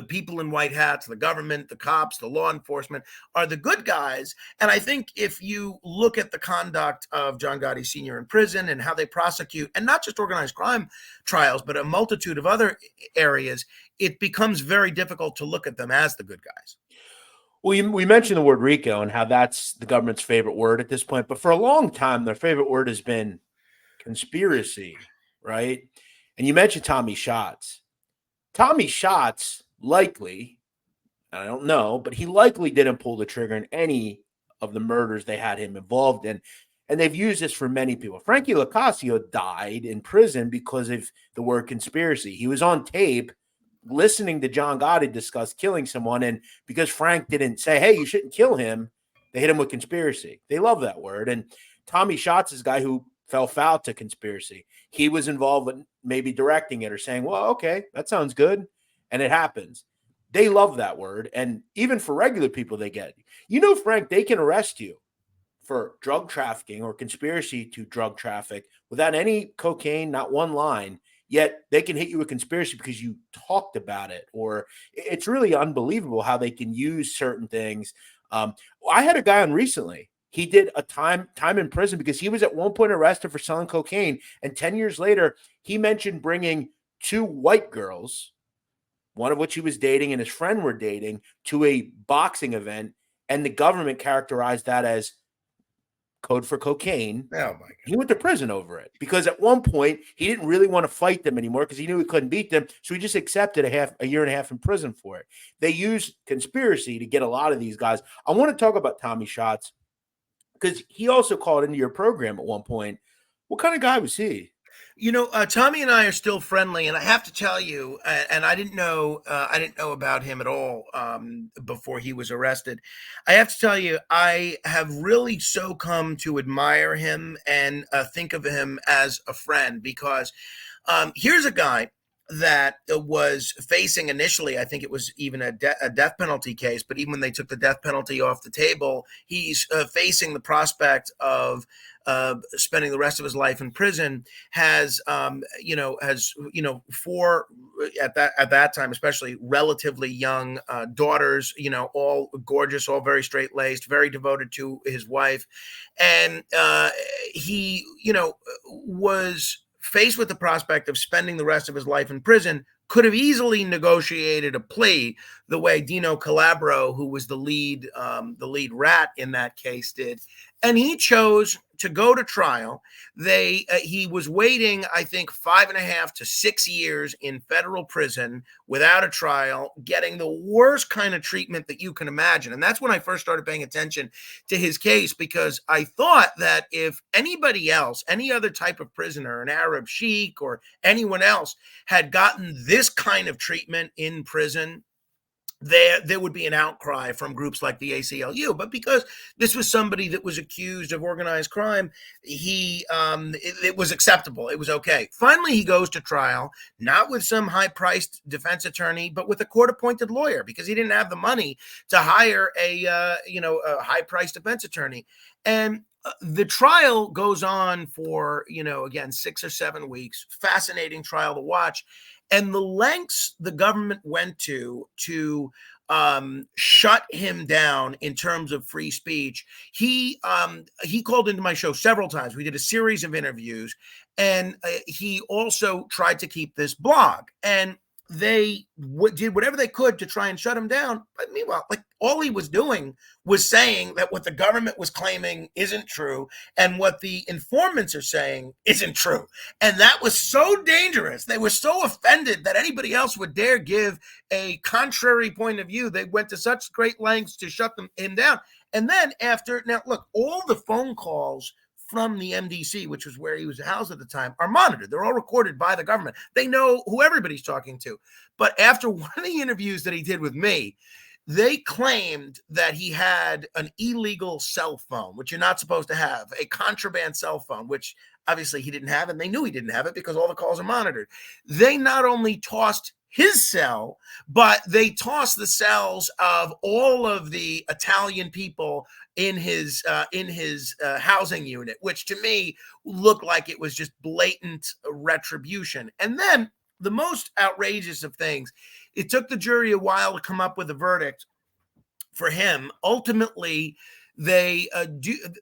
people in white hats, the government, the cops, the law enforcement are the good guys. And I think if you look at the conduct of John Gotti Sr. in prison and how they prosecute, and not just organized crime trials, but a multitude of other areas, it becomes very difficult to look at them as the good guys. Well, we mentioned the word RICO and how that's the government's favorite word at this point. But for a long time, their favorite word has been conspiracy, right? And you mentioned Tommy Schatz. Tommy Schatz likely, I don't know, but he likely didn't pull the trigger in any of the murders they had him involved in. And they've used this for many people. Frankie Locascio died in prison because of the word conspiracy. He was on tape listening to John Gotti discuss killing someone. And because Frank didn't say, "Hey, you shouldn't kill him," they hit him with conspiracy. They love that word. And Tommy Schatz is a guy who fell foul to conspiracy. He was involved with maybe directing it or saying, "Well, okay, that sounds good." And it happens. They love that word. And even for regular people, they get, Frank, they can arrest you for drug trafficking or conspiracy to drug traffic without any cocaine, not one line. Yet they can hit you with conspiracy because you talked about it. Or it's really unbelievable how they can use certain things. I had a guy on recently. He did a time in prison because he was at one point arrested for selling cocaine. And 10 years later, he mentioned bringing 2 white girls, one of which he was dating and his friend were dating, to a boxing event. And the government characterized that as code for cocaine. Oh, my God. He went to prison over it because at one point he didn't really want to fight them anymore because he knew he couldn't beat them. So he just accepted a year and a half in prison for it. They use conspiracy to get a lot of these guys. I want to talk about Tommy Schatz because he also called into your program at one point. What kind of guy was he? Tommy and I are still friendly, and I have to tell you, and I didn't know about him at all before he was arrested. I have to tell you, I have really so come to admire him and think of him as a friend because here's a guy that was facing initially, I think it was even a death penalty case, but even when they took the death penalty off the table, he's facing the prospect of spending the rest of his life in prison. Has 4 at that time, especially relatively young daughters, all gorgeous, all very straight laced, very devoted to his wife, and he was faced with the prospect of spending the rest of his life in prison. Could have easily negotiated a plea the way Dino Calabro, who was the lead rat in that case, did. And he chose to go to trial. He was waiting, I think, 5.5 to 6 years in federal prison without a trial, getting the worst kind of treatment that you can imagine. And that's when I first started paying attention to his case, because I thought that if anybody else, any other type of prisoner, an Arab sheik or anyone else, had gotten this kind of treatment in prison, there would be an outcry from groups like the ACLU. But because this was somebody that was accused of organized crime, it was acceptable. It was okay. Finally, he goes to trial, not with some high-priced defense attorney, but with a court-appointed lawyer, because he didn't have the money to hire a high-priced defense attorney. And the trial goes on for, again, 6 or 7 weeks. Fascinating trial to watch. And the lengths the government went to shut him down in terms of free speech. He called into my show several times. We did a series of interviews, and he also tried to keep this blog. And they did whatever they could to try and shut him down. But meanwhile, all he was doing was saying that what the government was claiming isn't true, and what the informants are saying isn't true. And that was so dangerous. They were so offended that anybody else would dare give a contrary point of view. They went to such great lengths to shut him down. And then now look, all the phone calls from the MDC, which was where he was housed at the time, are monitored. They're all recorded by the government. They know who everybody's talking to. But after one of the interviews that he did with me, they claimed that he had an illegal cell phone, which you're not supposed to have, a contraband cell phone, which obviously he didn't have, and they knew he didn't have it because all the calls are monitored. They not only tossed his cell, but they tossed the cells of all of the Italian people in his housing unit, which to me looked like it was just blatant retribution. And then the most outrageous of things, it took the jury a while to come up with a verdict for him. Ultimately, they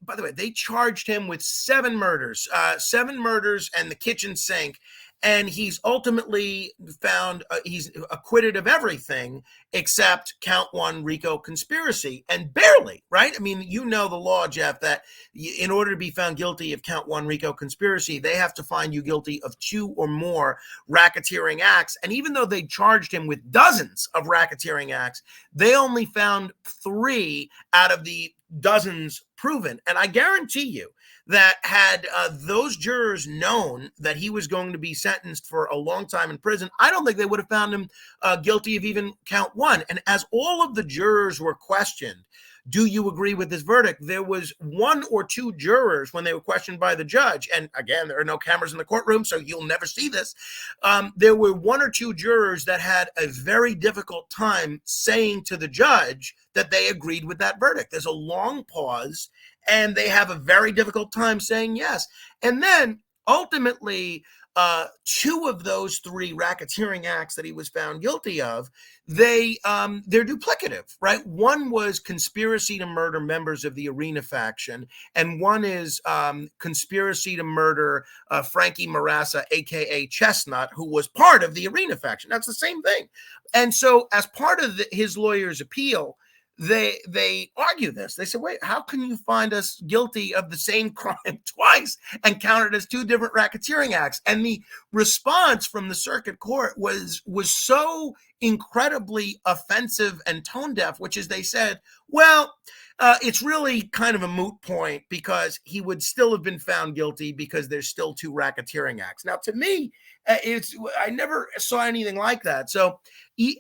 by the way, they charged him with 7 murders and the kitchen sink. And he's ultimately found he's acquitted of everything except count 1 RICO conspiracy, and barely, right? I mean, the law, Jeff, that in order to be found guilty of count 1 RICO conspiracy, they have to find you guilty of 2 or more racketeering acts. And even though they charged him with dozens of racketeering acts, they only found 3 out of the dozens proven. And I guarantee you that had those jurors known that he was going to be sentenced for a long time in prison, I don't think they would have found him guilty of even count 1. And as all of the jurors were questioned, do you agree with this verdict? There was 1 or 2 jurors when they were questioned by the judge. And again, there are no cameras in the courtroom, so you'll never see this. There were 1 or 2 jurors that had a very difficult time saying to the judge that they agreed with that verdict. There's a long pause, and they have a very difficult time saying yes. And then ultimately, 2 of those 3 racketeering acts that he was found guilty of, they're duplicative, right? One was conspiracy to murder members of the Arena faction, and one is conspiracy to murder Frankie Morano, aka Chestnut, who was part of the Arena faction. That's the same thing. And so, as part of his lawyer's appeal, they argue this. They say, wait, how can you find us guilty of the same crime twice and count it as 2 different racketeering acts? And the response from the circuit court was so incredibly offensive and tone deaf, which is they said, well, it's really kind of a moot point because he would still have been found guilty because there's still 2 racketeering acts. Now, to me, I never saw anything like that. So,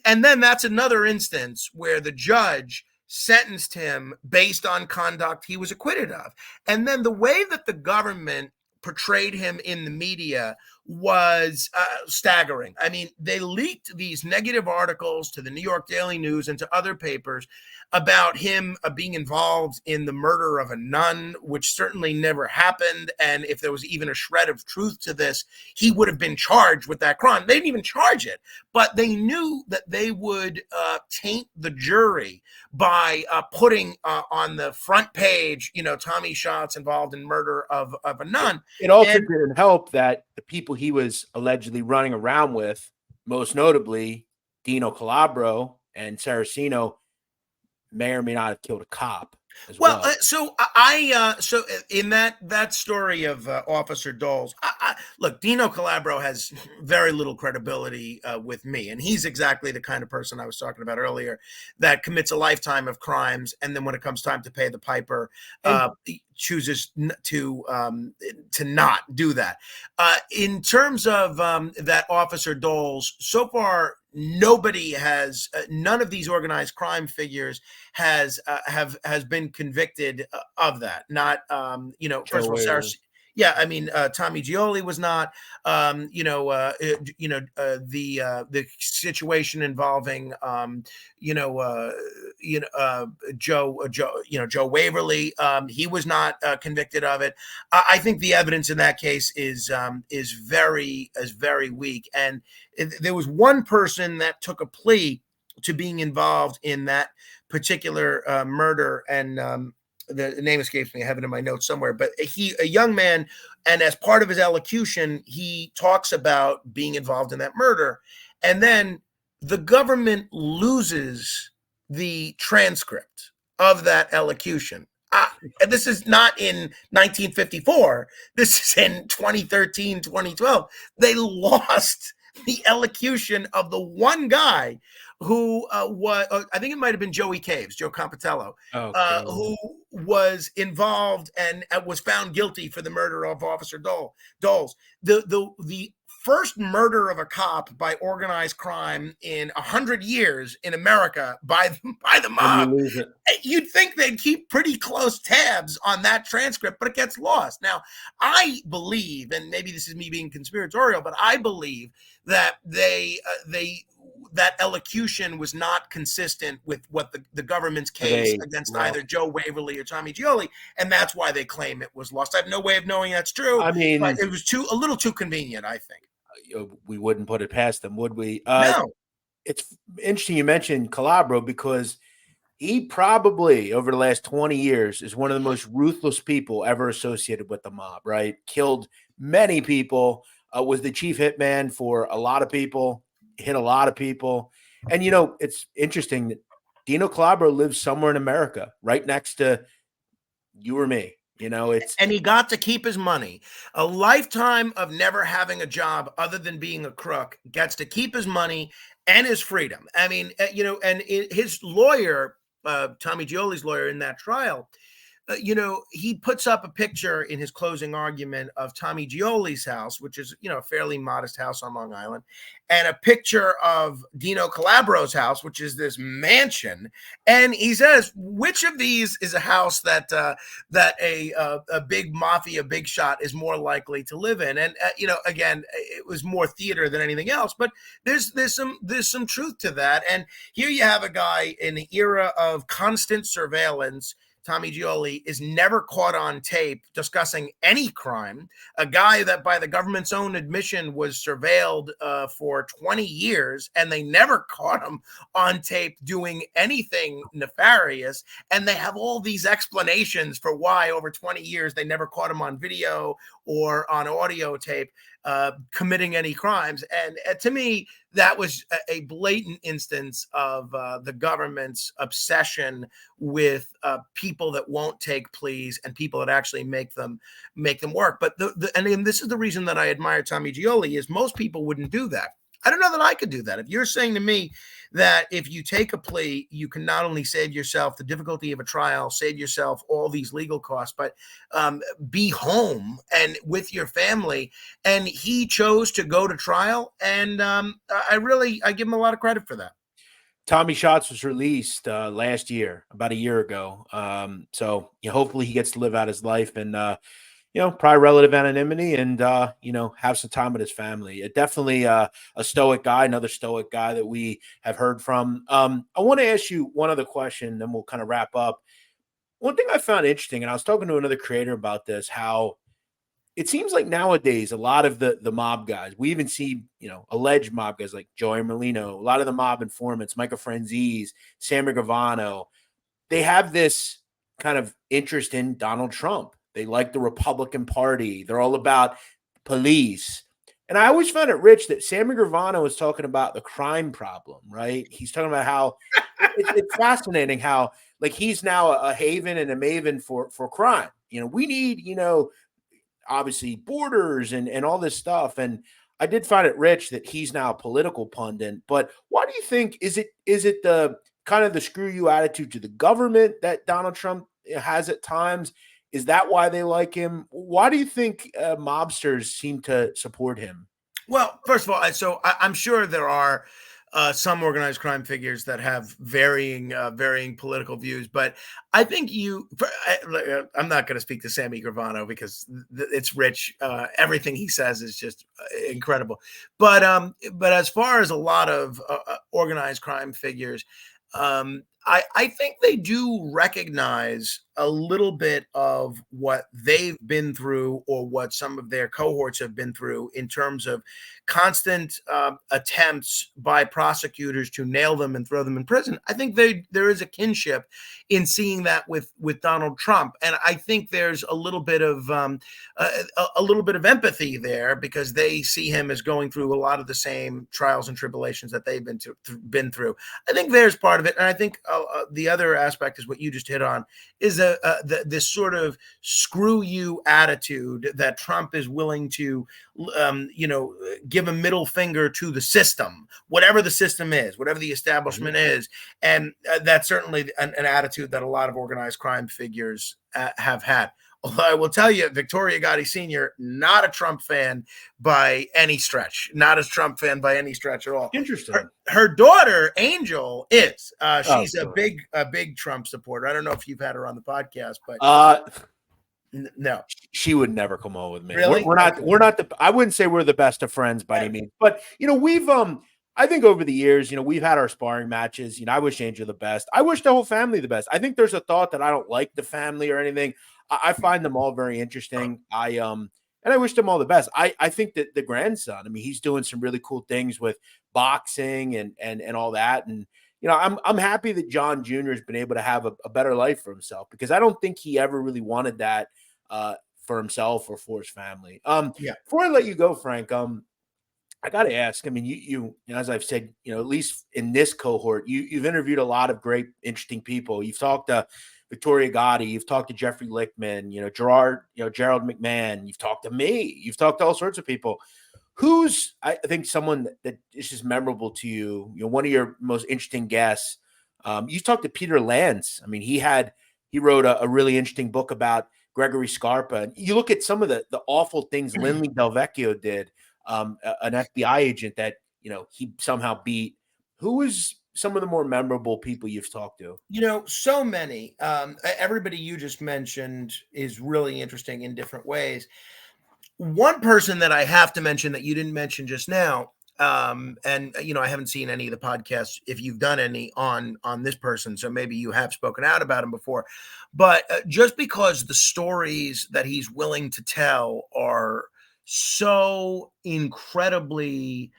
and then that's another instance where the judge sentenced him based on conduct he was acquitted of. And then the way that the government portrayed him in the media was staggering. I mean, they leaked these negative articles to the New York Daily News and to other papers about him being involved in the murder of a nun, which certainly never happened. And if there was even a shred of truth to this, he would have been charged with that crime. They didn't even charge it, but they knew that they would taint the jury by putting on the front page, Tommy Schatz involved in murder of a nun. It also didn't help that the people he was allegedly running around with, most notably Dino Calabro and Saraceno, may or may not have killed a cop. as Well, well. so in that story of Officer Doles, look, Dino Calabro has very little credibility with me, and he's exactly the kind of person I was talking about earlier that commits a lifetime of crimes, and then when it comes time to pay the piper, And he chooses to not do that. In terms of that Officer Doles, so far nobody has, none of these organized crime figures has been convicted of that. Not first Joe of all, Sarah. Waverly. Yeah, I mean, Tommy Gioli was not. The situation involving Joe Waverly. He was not convicted of it. I think the evidence in that case is very weak. And there was one person that took a plea to being involved in that particular murder, and the name escapes me. I have it in my notes somewhere, but a young man, and as part of his elocution, he talks about being involved in that murder, and then the government loses the transcript of that elocution. And this is not in 1954. This is in 2013, 2012. They lost the elocution of the one guy who was, I think it might have been Joey Caves, Joe Compitello, Okay. who was involved and was found guilty for the murder of Officer Doles. The first murder of a cop by organized crime in 100 years in America by the And you mob. lose it. You'd think they'd keep pretty close tabs on that transcript, but it gets lost. Now, I believe, and maybe this is me being conspiratorial, but I believe that that elocution was not consistent with what the government's case against either Joe Waverly or Tommy Gioli, and that's why they claim it was lost. I have no way of knowing that's true. I mean, but it was a little too convenient, I think. we wouldn't put it past them, would we? No. It's interesting you mentioned Calabro because he probably over the last 20 years is one of the most ruthless people ever associated with the mob, right? Killed many people, was the chief hitman for a lot of people, hit a lot of people. And, it's interesting that Dino Calabro lives somewhere in America, right next to you or me. And he got to keep his money. A lifetime of never having a job other than being a crook, gets to keep his money and his freedom. I mean, and his lawyer, Tommy Gioli's lawyer in that trial, he puts up a picture in his closing argument of Tommy Gioli's house, which is, a fairly modest house on Long Island, and a picture of Dino Calabro's house, which is this mansion. And he says, which of these is a house that a big mafia big shot is more likely to live in? And, again, it was more theater than anything else, but there's some truth to that. And here you have a guy in the era of constant surveillance. Tommy Gioli is never caught on tape discussing any crime, a guy that by the government's own admission was surveilled for 20 years, and they never caught him on tape doing anything nefarious. And they have all these explanations for why over 20 years they never caught him on video or on audio tape committing any crimes. And to me, that was a blatant instance of the government's obsession with people that won't take pleas and people that actually make them work. But and this is the reason that I admire Tommy Gioli is most people wouldn't do that. I don't know that I could do that. If you're saying to me that if you take a plea, you can not only save yourself the difficulty of a trial, save yourself all these legal costs, but be home and with your family. And he chose to go to trial. And I give him a lot of credit for that. Tommy Shots was released last year, about a year ago. So hopefully he gets to live out his life and, probably relative anonymity and, have some time with his family. Definitely a stoic guy, another stoic guy that we have heard from. I want to ask you one other question, then we'll kind of wrap up. One thing I found interesting, and I was talking to another creator about this, how it seems like nowadays a lot of the mob guys, we even see, alleged mob guys like Joey Merlino, a lot of the mob informants, Michael Franzese, Sammy Gravano, they have this kind of interest in Donald Trump. They like the Republican Party. They're all about police. And I always found it rich that Sammy Gravano was talking about the crime problem, right? He's talking about how it's fascinating how like he's now a haven and a maven for crime. We need, obviously borders and all this stuff. And I did find it rich that he's now a political pundit. But why do you think is it the kind of the screw you attitude to the government that Donald Trump has at times? Is that why they like him? Why do you think mobsters seem to support him? Well, first of all, I'm sure there are some organized crime figures that have varying political views, but I think I'm not going to speak to Sammy Gravano because it's rich. Everything he says is just incredible. But as far as a lot of organized crime figures, I think they do recognize a little bit of what they've been through or what some of their cohorts have been through in terms of constant attempts by prosecutors to nail them and throw them in prison. I think there is a kinship in seeing that with Donald Trump, and I think there's a little bit of empathy there because they see him as going through a lot of the same trials and tribulations that they've been through. I think there's part of it, and I think the other aspect is what you just hit on is this sort of screw you attitude that Trump is willing to, give a middle finger to the system, whatever the system is, whatever the establishment is. And that's certainly an attitude that a lot of organized crime figures have had. Although I will tell you, Victoria Gotti Sr., not a Trump fan by any stretch, at all. Interesting. Her daughter, Angel, is. She's a big Trump supporter. I don't know if you've had her on the podcast, but no, she would never come on with me. Really? We're not I wouldn't say we're the best of friends by any means, but we've I think over the years, we've had our sparring matches. I wish Angel the best. I wish the whole family the best. I think there's a thought that I don't like the family or anything. I find them all very interesting. And I wish them all the best. I think that the grandson, he's doing some really cool things with boxing and all that. And I'm happy that John Jr. has been able to have a better life for himself because I don't think he ever really wanted that for himself or for his family. Before I let you go, Frank, I got to ask. You as I've said, at least in this cohort, you've interviewed a lot of great, interesting people. You've talked to Victoria Gotti, you've talked to Jeffrey Lichtman, Gerard, Gerald McMahon. You've talked to me. You've talked to all sorts of people. Who's, I think, someone that is just memorable to you? One of your most interesting guests. You talked to Peter Lance. He wrote a really interesting book about Gregory Scarpa. And you look at some of the awful things Lindley Del Vecchio did. An FBI agent that he somehow beat. Who is some of the more memorable people you've talked to? So many. Everybody you just mentioned is really interesting in different ways. One person that I have to mention that you didn't mention just now, and I haven't seen any of the podcasts if you've done any on this person, so maybe you have spoken out about him before, but just because the stories that he's willing to tell are so incredibly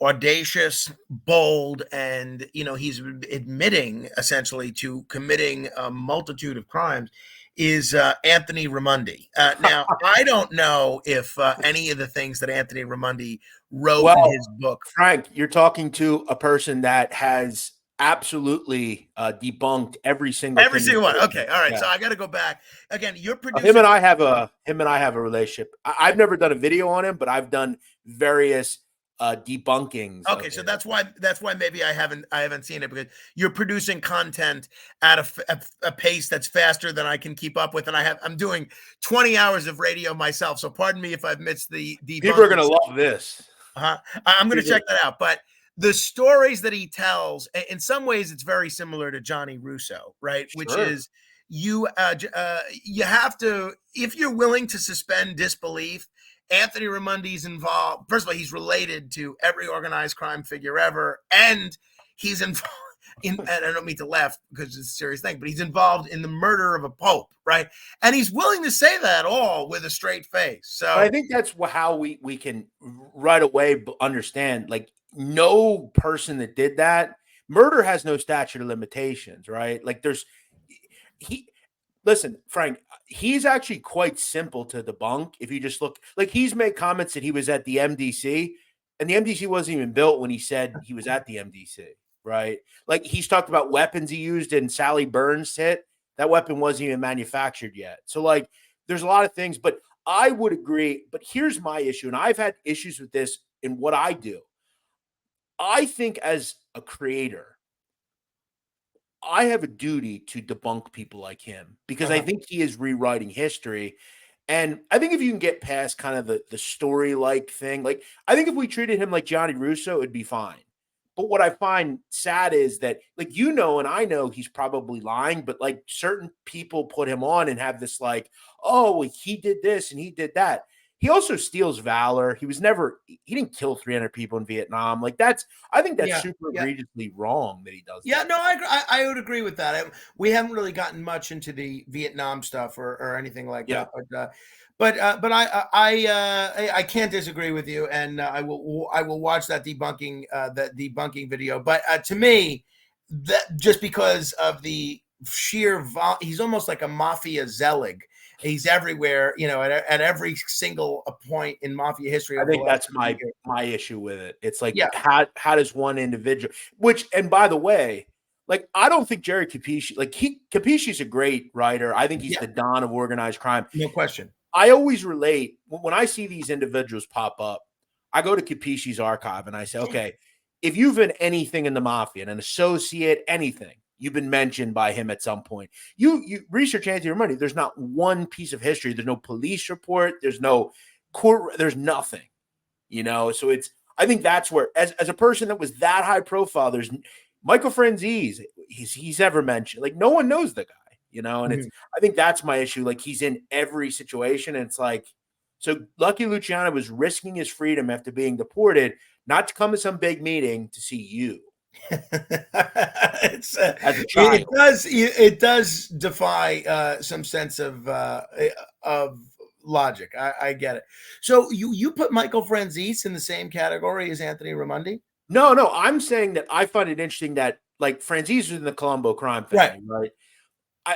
audacious, bold, and he's admitting essentially to committing a multitude of crimes, is Anthony Raimondi. Now, I don't know if any of the things that Anthony Raimondi wrote in his book. Frank, you're talking to a person that has absolutely debunked every single one. Okay, all right. Yeah. So I got to go back again. You're producing. Him and I have a relationship. I've never done a video on him, but I've done various debunkings. Okay, so that's why maybe I haven't seen it, because you're producing content at a pace that's faster than I can keep up with, and I'm doing 20 hours of radio myself. So pardon me if I've missed the debunkings. People are going to love this. I'm going to check that out, but. The stories that he tells, in some ways, it's very similar to Johnny Russo, right? Sure. Which is you have to, if you're willing to suspend disbelief. Anthony Raimondi's involved. First of all, he's related to every organized crime figure ever, and he's involved and I don't mean to laugh because it's a serious thing, but he's involved in the murder of a pope, right? And he's willing to say that all with a straight face. So but I think that's how we can right away understand, like, no person that did that, murder has no statute of limitations, right? Like Listen, Frank, he's actually quite simple to debunk. If you just look, like he's made comments that he was at the MDC, and the MDC wasn't even built when he said he was at the MDC, right? Like he's talked about weapons he used in Sally Burns' hit. That weapon wasn't even manufactured yet. So, like, there's a lot of things, but I would agree. But here's my issue, and I've had issues with this in what I do. I think as a creator, I have a duty to debunk people like him because I think he is rewriting history. And I think if you can get past kind of the story like thing, like I think if we treated him like Johnny Russo, it'd be fine. But what I find sad is that, like, and I know he's probably lying, but like certain people put him on and have this, like, oh, well, he did this and he did that. He also steals valor. He didn't kill 300 people in Vietnam. Like, I think that's super egregiously wrong that he does Yeah, that. no, I would agree with that. We haven't really gotten much into the Vietnam stuff or anything like that, but I can't disagree with you, and I will watch that debunking video. But to me, that just because of the sheer he's almost like a mafia zealot. He's everywhere, at every single point in mafia history. I think that's my issue with it. It's like, how does one individual, and by the way, like, I don't think Jerry Capisci, Capisci's a great writer. I think he's the Don of organized crime. No question. I always relate when I see these individuals pop up. I go to Capisci's archive and I say, okay, if you've been anything in the mafia, an associate, anything, you've been mentioned by him at some point. You research Anthony Raimondi. There's not one piece of history. There's no police report. There's no court. There's nothing. So I think that's where, as a person that was that high profile, there's Michael Franzese. He's ever mentioned. Like, no one knows the guy. And I think that's my issue. Like, he's in every situation, and it's like, so Lucky Luciano was risking his freedom after being deported, not to come to some big meeting to see you. It does defy some sense of logic. I get it. So you put Michael Franzese in the same category as Anthony Raimondi? No, I'm saying that I find it interesting that, like, Franzese was in the Colombo crime family, right?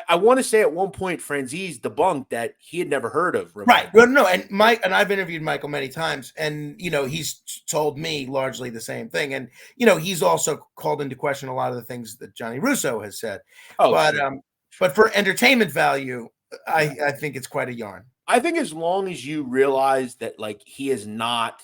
I want to say at one point Franzese debunked that he had never heard of Raimondi. Right. Well, no, and I've interviewed Michael many times, and he's told me largely the same thing, and he's also called into question a lot of the things that Johnny Russo has said. But for entertainment value, I think it's quite a yarn. I think as long as you realize that, like, he is not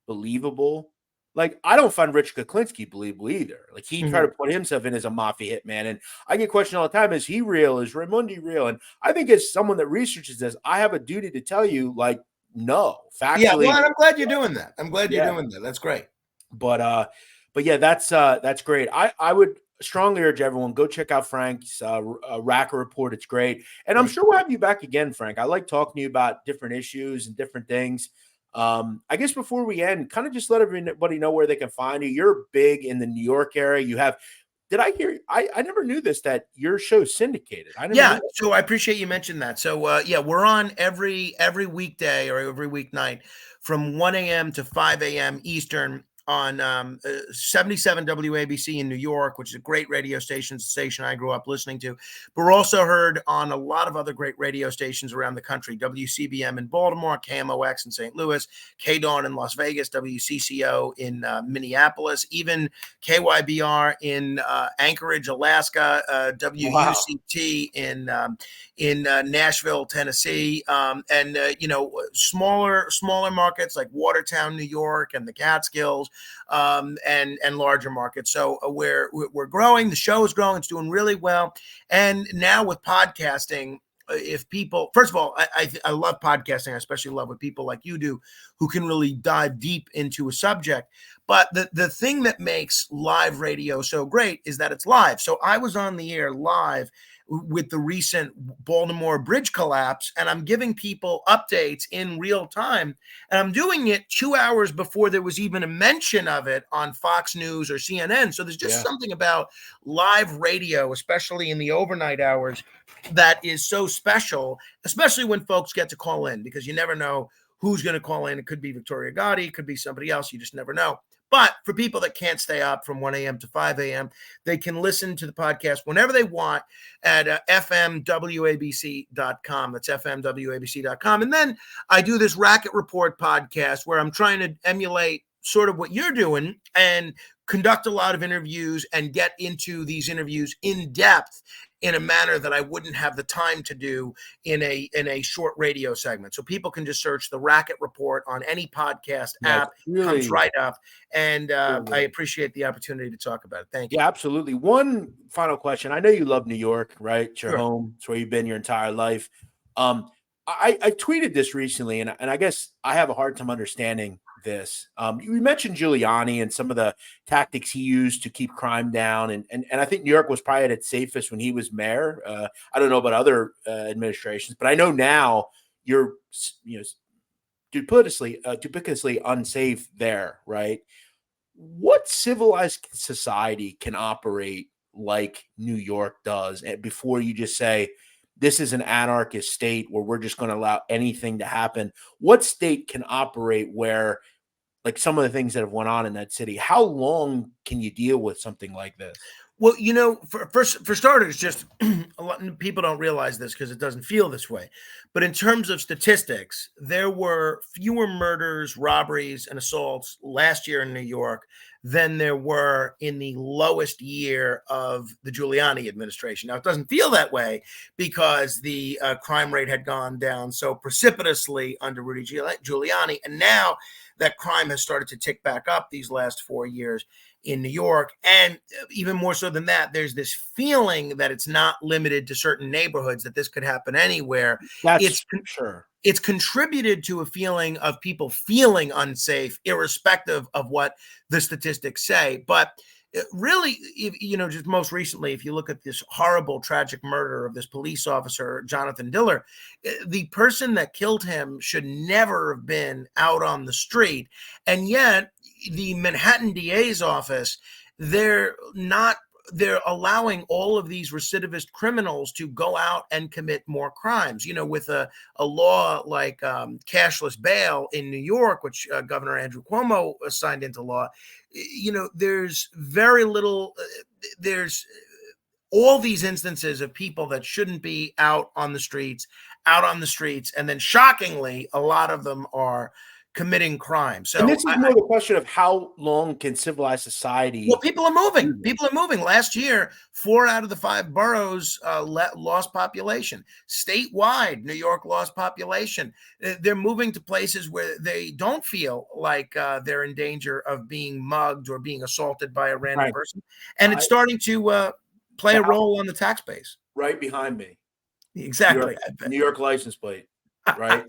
believable. Like, I don't find Rich Kuklinski believable either. Like, he tried to put himself in as a mafia hitman. And I get questioned all the time, is he real? Is Raimondi real? And I think as someone that researches this, I have a duty to tell you, like, no. Factually. Yeah, well, and I'm glad you're doing that. You're doing that. That's great. But yeah, that's great. I would strongly urge everyone, go check out Frank's Racket Report. It's great. And I'm sure we'll have you back again, Frank. I like talking to you about different issues and different things. I guess before we end, kind of just let everybody know where they can find you. You're big in the New York area. You have, did I hear, I never knew this, that your show's syndicated. So I appreciate you mentioned that. So we're on every weekday or every weeknight from 1 a.m. to 5 a.m. Eastern on 77 WABC in New York, which is a great radio station, I grew up listening to. But we're also heard on a lot of other great radio stations around the country: WCBM in Baltimore, KMOX in St. Louis, KDAWN in Las Vegas, WCCO in Minneapolis, even KYBR in Anchorage, Alaska, WUCT in Nashville, Tennessee, and smaller markets like Watertown, New York, and the Catskills, and larger markets. So we're growing. The show is growing. It's doing really well. And now with podcasting, if people, first of all, I love podcasting. I especially love what people like you do, who can really dive deep into a subject. But the thing that makes live radio so great is that it's live. So I was on the air live with the recent Baltimore bridge collapse, and I'm giving people updates in real time, and I'm doing it 2 hours before there was even a mention of it on Fox News or CNN. So there's just something about live radio, especially in the overnight hours, that is so special, especially when folks get to call in, because you never know who's going to call in. It could be Victoria Gotti, it could be somebody else. You just never know. But for people that can't stay up from 1 a.m. to 5 a.m., they can listen to the podcast whenever they want at fmwabc.com. That's fmwabc.com. And then I do this Racket Report podcast where I'm trying to emulate sort of what you're doing and conduct a lot of interviews and get into these interviews in depth in a manner that I wouldn't have the time to do in a short radio segment. So people can just search the Racket Report on any podcast app. Comes right up. And I appreciate the opportunity to talk about it. Thank you. Yeah, absolutely. One final question. I know you love New York, right? It's your home. It's where you've been your entire life. I tweeted this recently, and I guess I have a hard time understanding this. You mentioned Giuliani and some of the tactics he used to keep crime down, and I think New York was probably at its safest when he was mayor. I don't know about other administrations, but I know now you're duplicitously unsafe there, right? What civilized society can operate like New York does before you just say, this is an anarchist state where we're just going to allow anything to happen? What state can operate where, like some of the things that have went on in that city, how long can you deal with something like this? Well, for starters, just a lot of people don't realize this because it doesn't feel this way. But in terms of statistics, there were fewer murders, robberies, and assaults last year in New York than there were in the lowest year of the Giuliani administration. Now, it doesn't feel that way because the crime rate had gone down so precipitously under Rudy Giuliani. And now that crime has started to tick back up these last 4 years in New York. And even more so than that, there's this feeling that it's not limited to certain neighborhoods, that this could happen anywhere. It's contributed to a feeling of people feeling unsafe, irrespective of what the statistics say. But really, just most recently, if you look at this horrible, tragic murder of this police officer, Jonathan Diller, the person that killed him should never have been out on the street. And yet the Manhattan DA's office, they're allowing all of these recidivist criminals to go out and commit more crimes. With a law like cashless bail in New York, which Governor Andrew Cuomo signed into law, there's very little, there's all these instances of people that shouldn't be out on the streets. And then shockingly, a lot of them are committing crime. So, and this is more the question of how long can civilized society? Well, people are moving. People are moving. Last year, 4 out of the 5 boroughs lost population. Statewide, New York lost population. They're moving to places where they don't feel like they're in danger of being mugged or being assaulted by a random person. And it's starting to play a role on the tax base. Right behind me. Exactly. New York license plate. Right.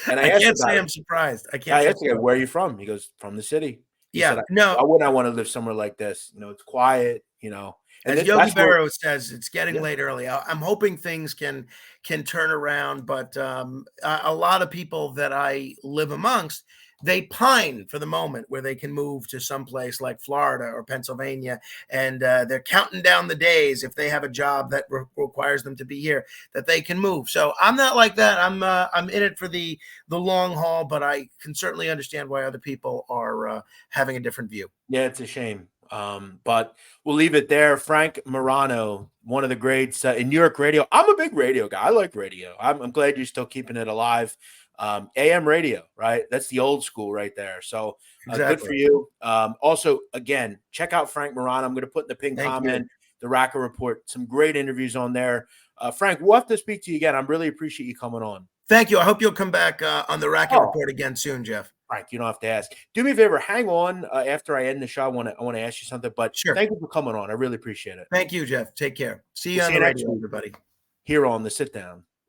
And I can't say I'm surprised. I asked him, where are you from? He goes, from the city. He said, no. Why wouldn't I want to live somewhere like this? It's quiet, And as Yogi Berra says, it's getting late early. I'm hoping things can turn around, but a lot of people that I live amongst, they pine for the moment where they can move to someplace like Florida or Pennsylvania, and they're counting down the days if they have a job that requires them to be here, that they can move. So I'm not like that. I'm in it for the long haul, but I can certainly understand why other people are having a different view. Yeah, it's a shame. But we'll leave it there. Frank Morano, one of the greats in New York radio. I'm a big radio guy. I like radio. I'm glad you're still keeping it alive. AM radio, right? That's the old school right there. So good for you. Also, again, check out Frank Morano. I'm going to put in the pinned comment, the Racket Report, some great interviews on there. Frank, we'll have to speak to you again. I really appreciate you coming on. Thank you. I hope you'll come back on the Racket Report again soon, Jeff. Frank, you don't have to ask. Do me a favor, hang on after I end the show. I want to ask you something, but thank you for coming on. I really appreciate it. Thank you, Jeff. Take care. See you on the radio, everybody. Here on the Sit Down.